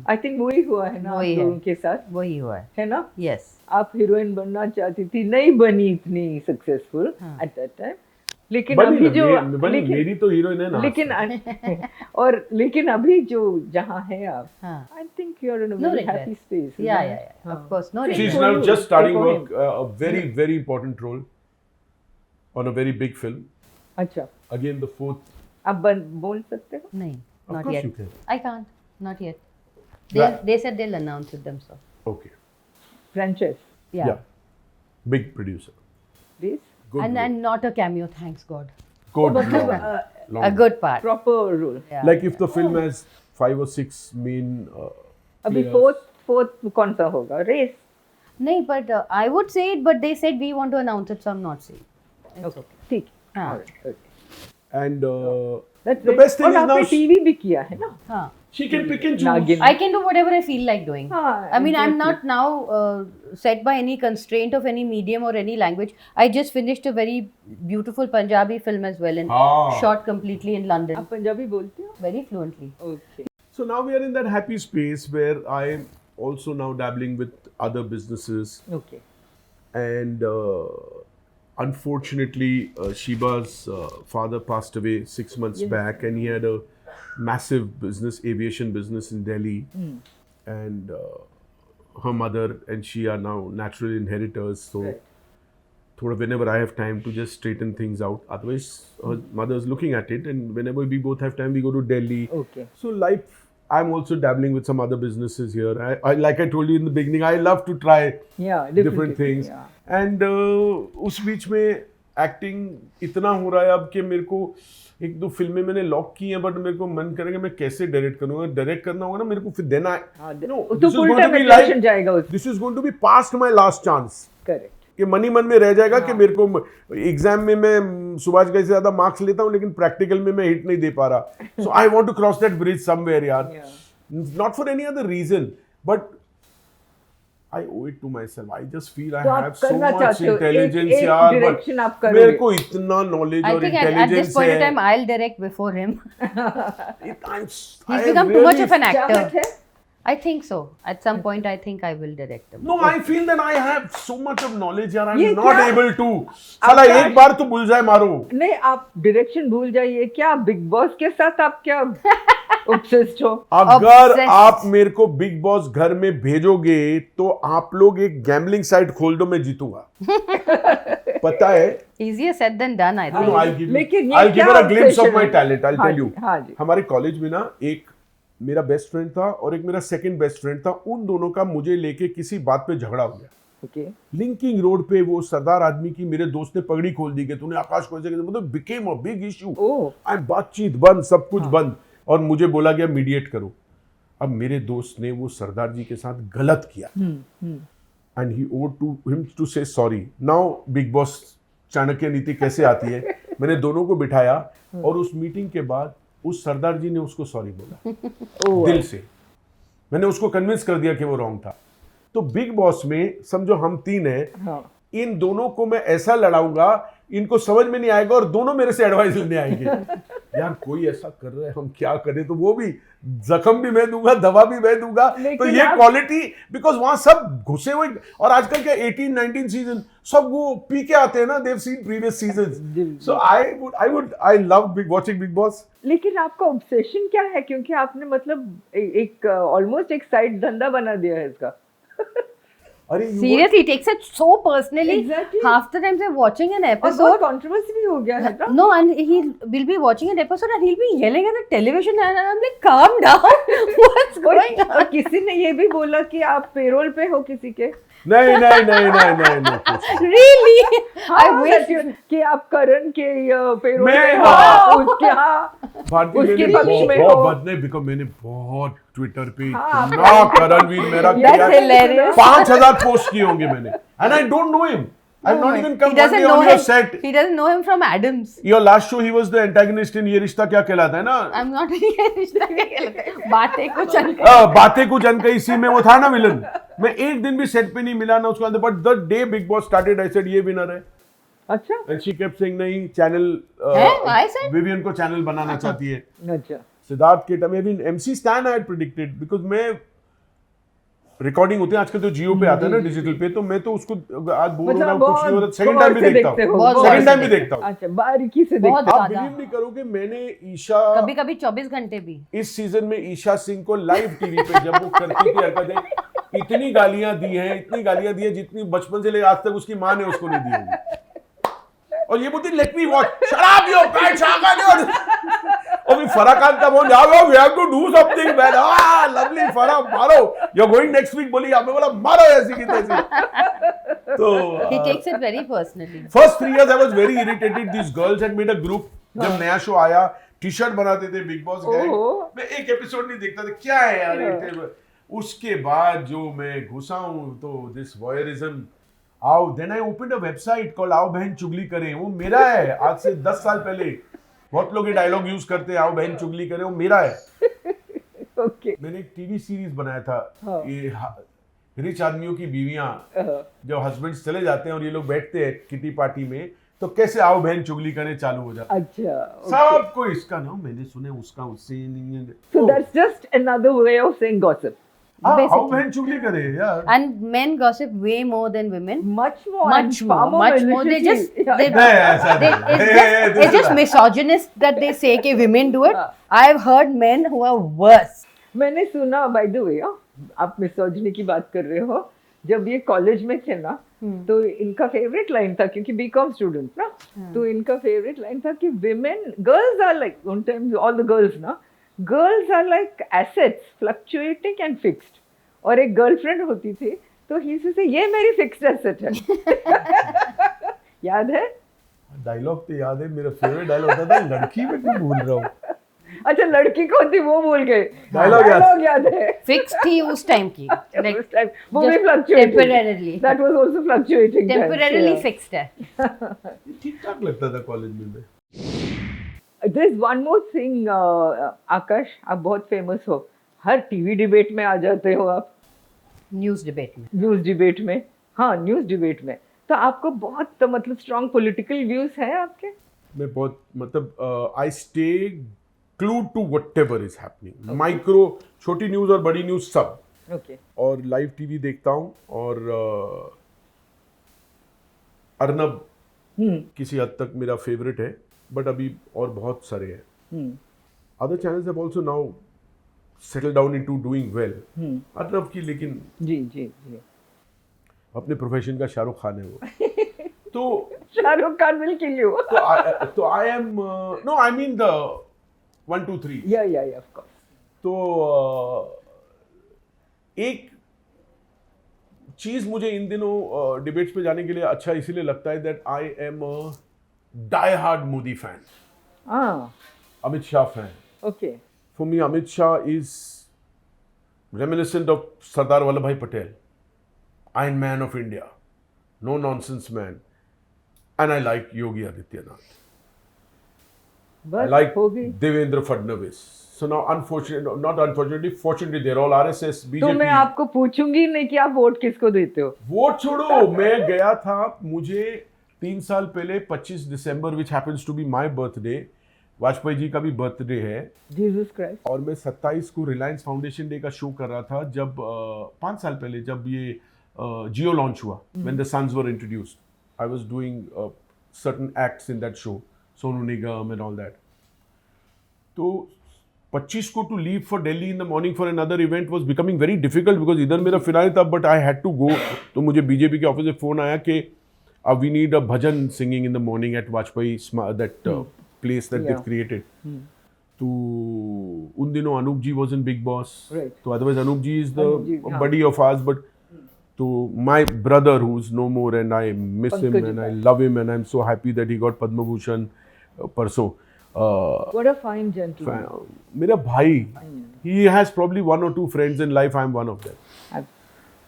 आई थिंक वही हुआ है ना आप वही है। लोगों के साथ, वही हुआ है ना? Yes. आप हीरोइन बनना चाहती थी, नहीं बनी इतनी सक्सेसफुल एट दैट टाइम, लेकिन बनी अभी ना, जो बनी, मेरी तो हीरोइन है ना, लेकिन अभी जो जहाँ है आप, हाँ. I think you are in a No very regrets. Happy space. Yeah. Of course, no she's regrets. now you, just starting for work, a very important role on a very big film, अच्छा, again the 4th, आप बोल सकते हो? नहीं, of not course yet. you can, I can't. Not yet. Right. They said they'll announce it themselves. okay, franchise Yeah. big producer, please, good role. And not a cameo, thanks God. good मतलब long, long A good part. Proper role. Yeah. like if the film has 5 or 6 main अभी players. Fourth कौन सा होगा? Race? नहीं, but I would say it, but they said we want to announce it, so I'm not saying. It's okay. ठीक, हाँ. alright, okay. and That's the great. best thing और is now आपने TV भी किया है ना? हाँ. she can pick and choose. नागिन। I can do whatever I feel like doing. हाँ, I mean, I'm exactly. not now set by any constraint of any medium or any language. I just finished a very beautiful Punjabi film as well and Ah. shot completely in London. आप पंजाबी बोलते हो? Very fluently. Okay. So now we are in that happy space where I am also now dabbling with other businesses, Okay. and unfortunately Shiba's father passed away 6 months back, and he had a massive business, aviation business in Delhi, and her mother and she are now natural inheritors, so Right. thoda whenever I have time to just straighten things out, otherwise her mother's looking at it, and whenever we both have time we go to Delhi. Okay. So life, I'm also dabbling with some other businesses here. I like I told you in the beginning, I love to try Yeah, different things. Yeah. And उस बीच में acting इतना हो रहा है अब कि मेरे को 1-2 फिल्में मैंने लॉक की हैं, बट मेरे को मन करेगा मैं कैसे डायरेक्ट करूँगा, डायरेक्ट करना होगा ना मेरे को, फिर देन आई नो तो फुल टाइम एजुकेशन जाएगा उस। This is going to be past my last chance, correct. कि मन ही मन में रह जाएगा कि मेरे को एग्जाम में मैं सुभाष गाई से ज्यादा मार्क्स लेता हूँ लेकिन प्रैक्टिकल में मैं हिट नहीं दे पा रहा, so I want to cross that bridge somewhere यार, not for any other reason, but I owe it to myself. I just feel I तो आप have so करना much चाहते हो, intelligence एक यार, direction but आप करोगे। मेरे को इतना knowledge I और think at this intelligence point in है। time, I'll direct before him. He's become too much of an actor. चाहत है? I think so. At some point, I think I will direct him. No, I feel that I have so much of knowledge यार, I'm ये not क्या? able to। साला आपका- एक बार तो बुलजाए मारो। नहीं, आप डायरेक्शन भूल जाइए। क्या बिग बॉस के साथ आप क्या obsessed हो? अगर Obsessed. आप मेरे को बिग बॉस घर में भेजोगे तो आप लोग एक गैम्बलिंग साइट खोल दो, मैं जीतूंगा। पता है? Easier said than done, I No, think. I'll give you, लेकिन ये I'll give क्या her a glimpse of obsession my है? talent. I'll हाँ tell you. जी, हाँ जी। हमारे कॉलेज में ना एक मेरा बेस्ट फ्रेंड था और एक मेरा सेकंड बेस्ट फ्रेंड था। उन दोनों का मुझे लेके किसी बात पे झगड़ा हो गया। Okay. लिंकिंग रोड पे वो सरदार आदमी की मेरे दोस्त ने पगड़ी खोल दी कि तूने आकाश को ऐसे किया, मतलब बिकेम अ बिग इशू। ओह। आई बातचीत बंद, सब कुछ बंद, और मुझे बोला गया मीडिएट करो। अब मेरे दोस्त ने वो सरदार जी के साथ गलत किया and he owed to him to say sorry. Now big boss Chanakya Niti कैसे आती है, मैंने दोनों को बिठाया और उस मीटिंग के बाद उस सरदार जी ने उसको सॉरी बोला दिल से। मैंने उसको कन्विंस कर दिया कि वो रॉन्ग था। तो बिग बॉस में समझो हम तीन हैं, हाँ। इन दोनों को मैं ऐसा लड़ाऊंगा, इनको समझ में नहीं आएगा और दोनों मेरे से एडवाइस लेने आएंगे। यार कोई ऐसा कर रहा है, हम क्या करें? तो वो भी जख्म भी मैं दूंगा, दवा भी मैं दूंगा। तो लेकिन ये आप- क्वालिटी, बिकॉज वहां सब घुसे हुए, और आजकल के 18-19 सीजन सब वो पी के आते हैं ना, they've seen previous season. So I love big watching big boss. लेकिन आपका ऑब्सेशन क्या है? क्योंकि आपने मतलब एक ऑलमोस्ट एक साइड धंधा बना दिया है इसका। अरे you Seriously, he takes it so personally. Exactly. Half the times I'm watching an और बहुत episode. कंट्रोवर्सी भी हो गया है ना? No, and he will be watching an episode and he'll be yelling at the television and I'm like, calm down. What's going और on? किसी ने ये भी बोला कि आप पेरोल पे हो किसी के। नहीं नहीं नहीं नहीं नहीं नहीं कुछ। Really? I हाँ, wish. कि आप करण के पेरोल मैं- पे हाँ। हो, उसके हाँ। भारती उसके मैंने पक्ष में बहुत हो। बदले, बिकॉज मैंने बहुत ट्विटर पे हाँ, इतना करणवीर मेरा That's किया है। hilarious. 5000 पोस्ट किए होंगे मैंने, and I don't know him. I've not even come He one doesn't day know on your him. set. He doesn't know him from Adams. Your last show, he was the antagonist in ये रिश्ता क्या कहलाता है ना? I'm not बातें कुछ बातें कुछ अनकही सी में वो था ना विलन। मैं एक दिन भी सेट पे नहीं मिला ना उसको, but the day big boss started I said ये विनर है, अच्छा एंड शी केप्ट सेइंग नहीं चैनल, I said? विवियन को चैनल बनाना चाहती है। अच्छा। सिद्धार्थ के टाइम में MC stand I had predicted, because मैं रिकॉर्डिंग होते हैं आजकल तो जियो पे आता है ना डिजिटल पे, तो मैं तो उसको आज बोर हो रहा हूँ कुछ नहीं हो रहा, सेकंड टाइम भी देखता हूँ, बहुत सेकंड टाइम भी देखते देखता हूँ। अच्छा, बारीकी से बहुत देखते आप ज्यादा। बिलीव नहीं करोगे, मैंने ईशा कभी कभी 24 घंटे भी। इस सीजन में ईशा सिंह को लाइव टीवी पे जब वो करती थी हरकतें, इतनी गालियां दी हैं जितनी बचपन से लेकर आज तक उसकी माँ ने उसको नहीं दी होंगी। और ये बोलती लेट मी वॉच, शराब योर पैंट्स और भी फरा खान का बोल जाओ, we have to do something man, lovely Farah मारो, you are going next week, बोली आपने बोला मारो ऐसी की तैसी। तो He takes it very personally. First 3 years I was very irritated. These girls had made a group. जब नया शो आया, टी शर्ट बनाते थे बिग बॉस गैंग, ओह। मैं एक एपिसोड नहीं देखता था, क्या है यार ये। उसके बाद जो मैं घुसा हूं तो दिस वॉयरिज्म, आओ then I opened a website called Aao Behen चुगली करें, वो मेरा है आज से 10 साल पहले। बहुत लोग ये डायलॉग यूज करते हैं, आओ बहन चुगली करें, वो मेरा है। ओके। मैंने एक टीवी सीरीज बनाया था, हाँ। ये रिच आदमियों की बीवियां, हाँ। जब हस्बैंड चले जाते हैं और ये लोग बैठते हैं किटी पार्टी में, तो कैसे आओ बहन चुगली करने चालू हो जाता है। अच्छा, सबको इसका ना मैंने सुने, उसका उससे नहीं। so that's just another way of saying gossip. आओ basically. बहन चुगली करे यार। And men gossip way more than women. Much more. Much and far more, much more. They maliciously. just, Yeah. they, नहीं ऐसा they, नहीं। it's just misogynist that they say कि women do it. हाँ। I've heard men who are worse. मैंने सुना, by the way, आप misogyny की बात कर रहे हो, जब ये कॉलेज में थे ना, तो इनका फेवरेट लाइन था, क्योंकि बीकॉम स्टूडेंट ना, तो इनका फेवरेट लाइन था कि विमेन, गर्ल्स आर लाइक, उन टाइम ऑल द गर्ल्स ना, girls are like assets, fluctuating and fixed. और एक गर्लफ्रेंड होती थी, तो ही से ये मेरी फिक्स्ड एसेट है। याद है? डायलॉग तो याद है, मेरा फेवरेट डायलॉग होता था, लड़की में क्यों भूल रहा हूँ। अच्छा, लड़की कौन थी वो भूल गए। Dialogue याद। Dialogue याद है। Fixed थी उस time की. Like, उस time वो भी just fluctuating. temporarily. That was also fluctuating. times, temporarily yeah. fixed है. ठीक ठाक लगता था कॉलेज में। There's one more thing, आकाश, आप बहुत फेमस हो, हर टीवी डिबेट में आ जाते हो आप। न्यूज़ डिबेट में। न्यूज़ डिबेट में, हाँ न्यूज़ डिबेट में। तो आपको बहुत मतलब स्ट्रॉन्ग पॉलिटिकल व्यूज हैं आपके? मैं बहुत मतलब I stay glued to whatever is happening, micro, छोटी न्यूज़ और बड़ी न्यूज़ सब। ओके। और लाइव टीवी देखता हूँ, और अर्नब किसी हद तक मेरा फेवरेट है, बट अभी और बहुत सारे हैं। Other channels have also now settle down into doing well. Arnab की लेकिन जी जी जी, अपने प्रोफेशन का शाहरुख खान है वो। तो Shahrukh Khan will kill you. तो I am no, I mean the 1 2 3। या ऑफ कोर्स। तो एक चीज मुझे इन दिनों डिबेट्स पे जाने के लिए अच्छा इसीलिए लगता है that I am a die hard Modi fan, Amit Shah fan. Okay. For me Amit Shah is reminiscent of Sardar Vallabh Bhai Patel, Iron Man of India, no nonsense man, and I like Yogi Adityanath. I like Devendra Fadnavis. So now, fortunately, they're all RSS, BJP. तो मैं आपको पूछूंगी नहीं कि आप vote किसको देते हो। वोट छोड़ो, मैं गया था, मुझे 3 साल पहले 25 दिसंबर, which happens to be my birthday, Vajpayee ji का भी बर्थडे है, जीसस क्राइस्ट, और मैं 27 को रिलायंस फाउंडेशन डे का शो कर रहा था, जब 5 साल पहले जब ये जियो लॉन्च हुआ, when the Suns were introduced. I was doing certain acts in that show, Sonu Nigam and all that. तो 25 को to leave for Delhi in the morning for another event was becoming very difficult because इधर मेरा finale था, but I had to go. तो मुझे BJP के office से phone आया कि we need a bhajan singing in the morning at Vajpayee, that place that they've created. तो उन दिनों अनूप जी was in Big Boss. Right. तो otherwise Anoop ji is the buddy of ours, but to my brother who's no more, and I miss him and I love him, and I'm so happy that he got Padma Bhushan परसों. What a fine gentleman. मेरा भाई, he has probably 1 or 2 friends in life, I'm one of them.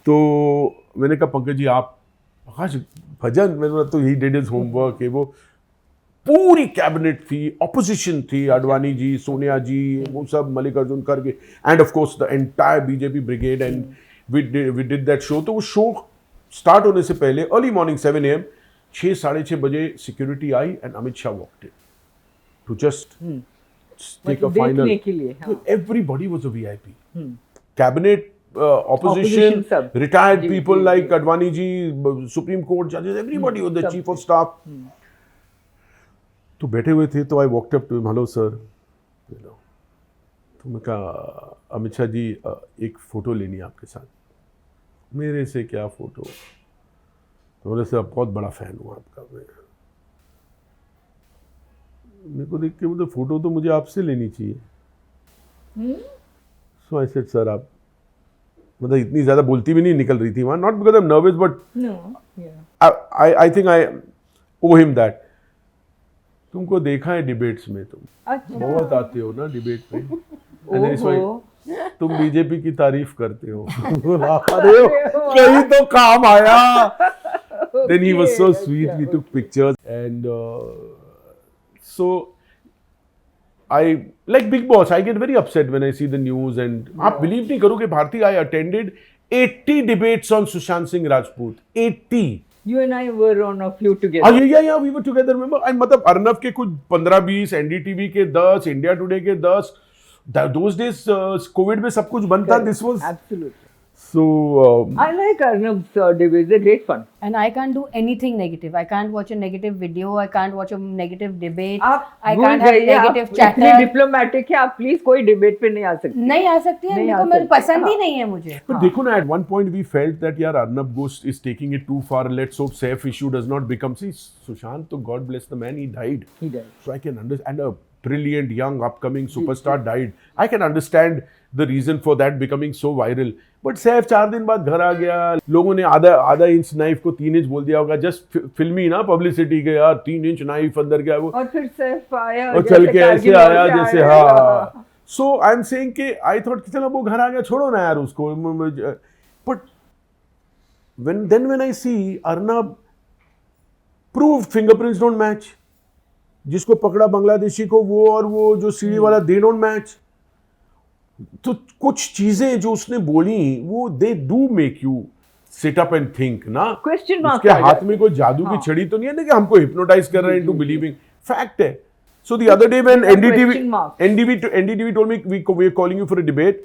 तो मैंने कहा पंकज जी आप भजन, मैंने तो he did his homework, वो पूरी कैबिनेट थी, ऑपोजिशन थी, अडवाणी जी, सोनिया जी, वो सब, मल्लिकार्जुन खड़गे, end of course the entire BJP brigade, and we did that show. तो वो शो स्टार्ट होने से पहले अर्ली मॉर्निंग 7 AM 6-6:30 बजे security I and Amit Shah walked in to just take a final. Everybody was a VIP, cabinet, opposition, retired people like Advani ji, Supreme Court जजेस, everybody was the chief of staff. तो बैठे हुए थे, तो I walked up to him, hello sir, तो मैं कहा अमित शाह जी एक फ़ोटो लेनी है आपके साथ। मेरे से क्या फ़ोटो, तो बोले सर बहुत बड़ा फ़ैन हूँ आपका मैं। मेरे को देख के बोलते फ़ोटो तो मुझे आपसे लेनी चाहिए। सो आई सेड सर आप, मतलब इतनी ज़्यादा बोलती भी नहीं निकल रही थी वहाँ, not because I am nervous but I think I owe him that. तुमको देखा है डिबेट्स में, तुम बहुत आते हो ना डिबेट में, तुम बीजेपी की तारीफ करते हो। अरे कहीं तो काम आया। Then he was so sweet, we took pictures, and so I like Big Boss, I get very upset when I see the news, and आप believe नहीं करोगे Bharti, I attended 80 debates on Sushant Singh Rajput, 80. You and I were on a few together. Yeah, we were together, remember? And मतलब अर्नब के कुछ 15-20, NDTV के 10, India today के 10. Those days, COVID में सब कुछ बंद था. This was absolutely. So I like Arnab's debates. They're great fun. And I can't do anything negative. I can't watch a negative video. I can't watch a negative debate. I can't have negative chatter. इतने diplomatic है, आप please कोई debate पे नहीं आ सकते. नहीं आ सकती है, मेरे को मेरी पसंद ही नहीं है मुझे. But देखो ना, at one point we felt that यार Arnab Ghosh is taking it too far. Let's hope Saif issue does not become. See, Sushant, तो God bless the man, he died. He died. So I can understand. And a brilliant young upcoming superstar died. I can understand the reason for that becoming so viral. But Saif 4 दिन बाद घर आ गया, लोगों ने आधा inch knife को 3 inch बोल दिया होगा, जस्ट फिल्मी ना पब्लिसिटी के, यार 3 इंच नाइफ अंदर गया वो, और फिर सैफ आया और चल के ऐसे आया जैसे, हाँ। सो आई एम सेइंग कि आई थॉट कि चलो वो घर आ गया, छोड़ो ना यार उसको। But when I see Arnab prove fingerprints don't match, जिसको पकड़ा बांग्लादेशी को वो, और वो जो सीढ़ी वाला, दे डोंट मैच। तो कुछ चीजें जो उसने बोली वो they do make you sit up and think ना। क्वेश्चन मार्क उसके हाथ में कोई जादू की छड़ी तो नहीं है ना कि हमको हिप्नोटाइज कर रहे हैं इनटू बिलीविंग। फैक्ट है। So the other day when NDTV told me we are calling you for a debate,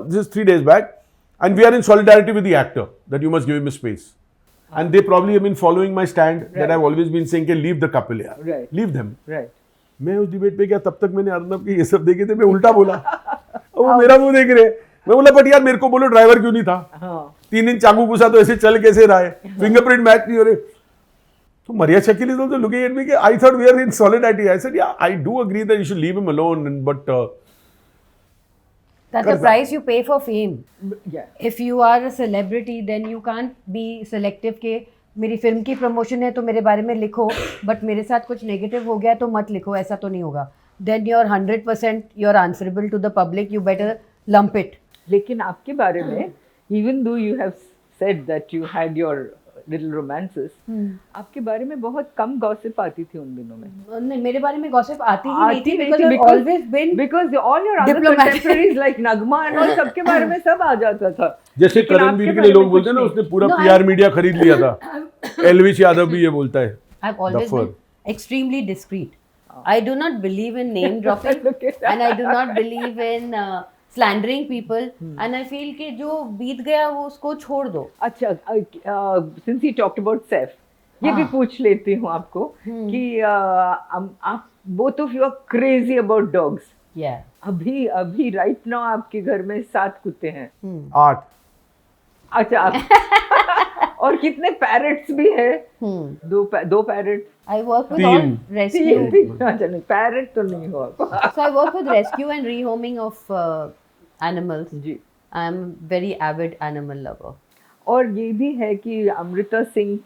this is 3 days back, and we are in solidarity with the actor that you must give him a space. And they probably have been following my stand that I've always been saying, leave the couple here, leave them. Right. मैं उस debate पे गया तब तक मैंने अर्नब के ये सब देखे थे, मैं उल्टा बोला और वो मेरा मुंह देख रहे। मैं बोला बट यार मेरे को बोलो ड्राइवर क्यों नहीं था? 3 दिन चाकू घुसा तो ऐसे चल कैसे रहा है? फिंगरप्रिंट मैच नहीं हो रहे। So Maria Shakil is also looking at me. I thought we are in solidarity. I said, yeah, I do agree that you should leave him alone. But that's the price you pay for fame. Yeah. If you are a celebrity, then you can't be selective के मेरी film की promotion है तो मेरे बारे में लिखो, but मेरे साथ कुछ नेगेटिव हो गया तो मत लिखो, ऐसा तो नहीं होगा. Then you're 100% you're answerable to the public. You better lump it. लेकिन आपके बारे में, even though you have said that you had your little romances, आपके बारे में बहुत कम गॉसिप आती थी उन दिनों में। नहीं, मेरे बारे में गॉसिप आती ही नहीं थी because I've always been because all your other contemporaries like Nagma and all सबके बारे में सब आ जाता था। जैसे करणवीर के लिए लोग बोलते हैं ना उसने पूरा PR मीडिया खरीद लिया था। एलविश यादव भी ये बोलता है। I've always been extremely discreet. I do not believe in name dropping and I do not believe in slandering people and I feel कि जो बीत गया वो उसको छोड़ दो। अच्छा, since he talked about Saif, ये भी पूछ लेती हूँ आपको कि आप both of you are crazy about dogs. Yeah. अभी right now आपके घर में 7 कुत्ते हैं। 8। अच्छा और कितने पैरट्स भी है? 2 parrot. I work with all rescue. अच्छा नहीं, पैरट तो नहीं हो। So I work with rescue and rehoming of animals. Ji. I am very avid animal lover. और ये भी है कि अमृता सिंह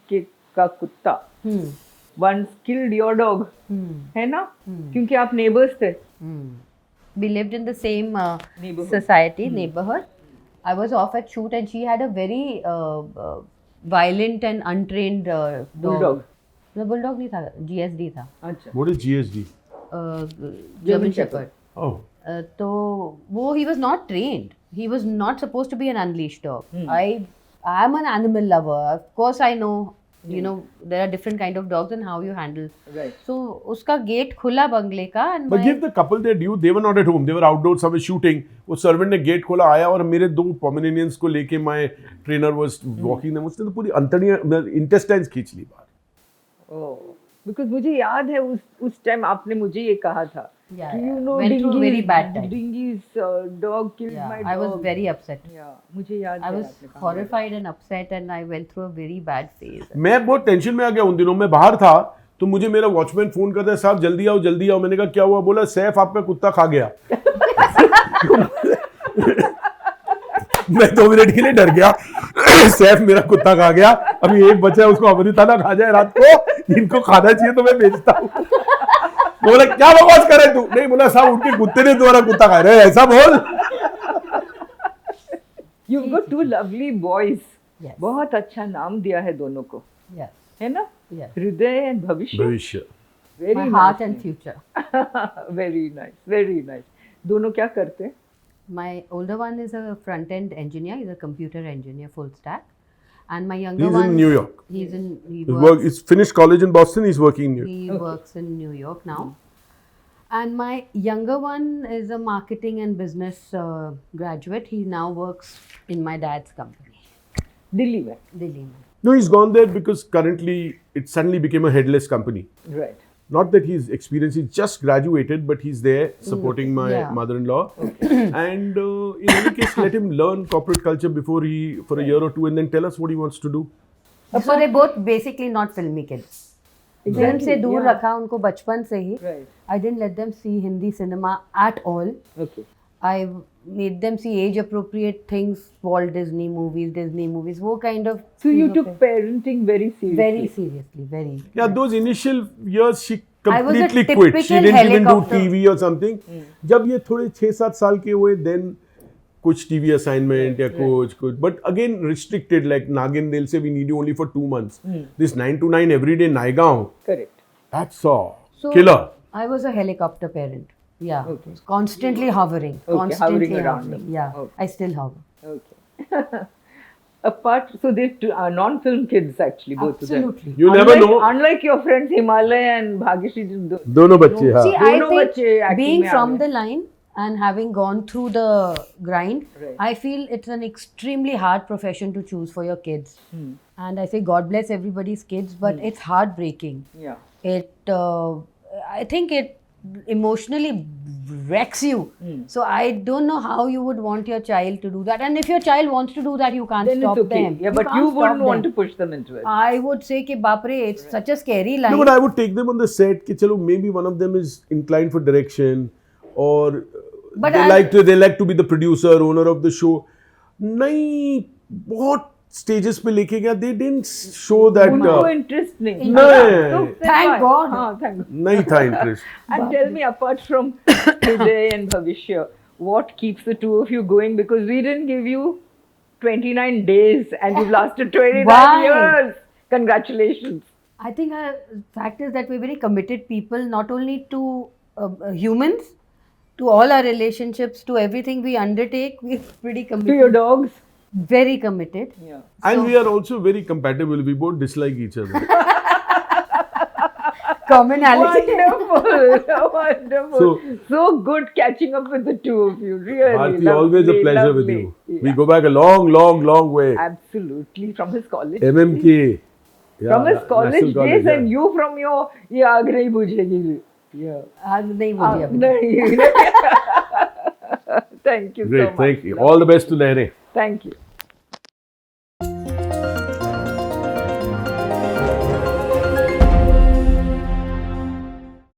का कुत्ता once killed your dog, है ना? क्योंकि आप neighbors थे। We lived in the same Neighborhood. neighborhood. I was off at shoot and she had a very violent and untrained dog. Bulldog. No, bulldog नहीं था, GSD था. अच्छा। What is GSD? German Shepherd. Oh. तो वो he was not trained. He was not supposed to be an unleashed dog. I am an animal lover. Of course I know. You know there are different kind of dogs and how you handle. Right. So उसका gate खुला बंगले का and But give the couple their due. They were not at home. They were outdoors somewhere shooting. वो servant ने gate खोला, आया और मेरे 2 पोमेरेनियंस को लेके my trainer was walking them. उसने तो पूरी अंतड़ियाँ इंटेस्टाइन्स खींच ली बाहर। Oh, because मुझे याद है उस टाइम आपने मुझे ये कहा था Yeah, कि yeah. you know Went through a very bad time. Dingy's dog killed my dog. I was very upset. Yeah, मुझे याद I है was आपने कहा। horrified and upset and I went through a very bad phase. मैं बहुत tension में आ गया उन दिनों। मैं बाहर था तो मुझे मेरा वॉचमैन फोन करता है, साहब जल्दी आओ जल्दी आओ। मैंने कहा क्या हुआ? बोला सैफ आपका कुत्ता खा गया। मैं 2 मिनट के लिए डर गया। सैफ मेरा कुत्ता खा गया, अभी एक बचा है उसको अमृता ना खा जाए रात को, इनको खाना चाहिए तो मैं बेचता हूँ। बोला क्या बकवास कर रहे तू? नहीं, बोला साहब उनके कुत्ते ने तुम्हारा कुत्ता खा रहा है, ऐसा बोल। You've got 2 lovely boys. Yes. बहुत अच्छा नाम दिया है दोनों को, Yes. है ना? Yes. हृदय एंड भविष्य। भविष्य। Very My nice heart and name. future. Very nice, very nice. दोनों क्या करते हैं? My older one is a front-end engineer. He's a computer engineer, full stack. And my younger He's one. in New York. He's finished college in Boston. He's working in New York. He works in New York now. And my younger one is a marketing and business graduate. He now works in my dad's company, Delhi में। Delhi में. No, he's gone there because currently it suddenly became a headless company. Right. Not that he's experienced, he just graduated, but he's there supporting my Yeah. mother-in-law. And in any case, let him learn corporate culture before for a year or 2 and then tell us what he wants to do. So they both basically not filmy kids. Film से दूर yeah. रखा उनको बचपन से ही. Right. I didn't let them see Hindi cinema at all. Okay. I made them see age appropriate things, Walt Disney movies, वो kind of. So you चीज़ों took पे. parenting very seriously. Very seriously, very. Yeah, those initial years she I was a completely quit. typical She didn't even do helicopter. TV or something. जब ये थोड़े 6-7 साल के हुए, then कुछ TV assignment या कुछ but again restricted, like Nagin, they'll say we need you only for 2 months. This 9 to 9 everyday Naigaon, Correct. that's all. So Killer. I was a helicopter parent. Yeah. Okay. Constantly hovering. Okay, Constantly hovering around them. Yeah. Okay. I still hover. Okay. Apart, so they're non-film kids actually, both of them. Absolutely. You never know. Unlike your friends Himalay and Bhagyashree, दोनों बच्चे हाँ See, I दोनों बच्चे think acting being में आ from गए. the line and having gone through the grind, Right. I feel it's an extremely hard profession to choose for your kids. And I say God bless everybody's kids, but it's heartbreaking. Yeah. I think it emotionally wrecks you. So I don't know how you would want your child to do that. And if your child wants to do that, you can't Then stop it's okay. them. Yeah, but can't you stop wouldn't want to them. push them into it. I would say कि बाप रे, it's such a scary line. No, but I would take them on the set कि चलो maybe one of them is inclined for direction or But they like to be the producer, owner of the show. नहीं, बहुत stages पे लेके गया. They didn't show that. उनको interest नहीं. नहीं. So, Thank fine. God. हाँ, thank God. नहीं था interest. And tell me, apart from Hriday and Bhavishya, what keeps the two of you going? Because we didn't give you 29 days and you've lasted 29 Why? years. Congratulations. I think the fact is that we're very committed people, not only to humans, to all our relationships, to everything we undertake. We're pretty To committed. your dogs. Very committed. Yeah. And we are also very compatible. We both dislike each other. Commonality. Wonderful. Wonderful. So good catching up with the two of you. Really. Bharti, lovely, always a pleasure with lovely. you. Yeah. We go back a long, long, long way. Absolutely. From his college. MMK. Yeah, From his college National days yeah. and you from your ये आग नहीं बुझेगी. Yeah. आज नहीं बोली अभी. नहीं. Thank you Great, so much. thank you. All the best to Lehre. Thank you.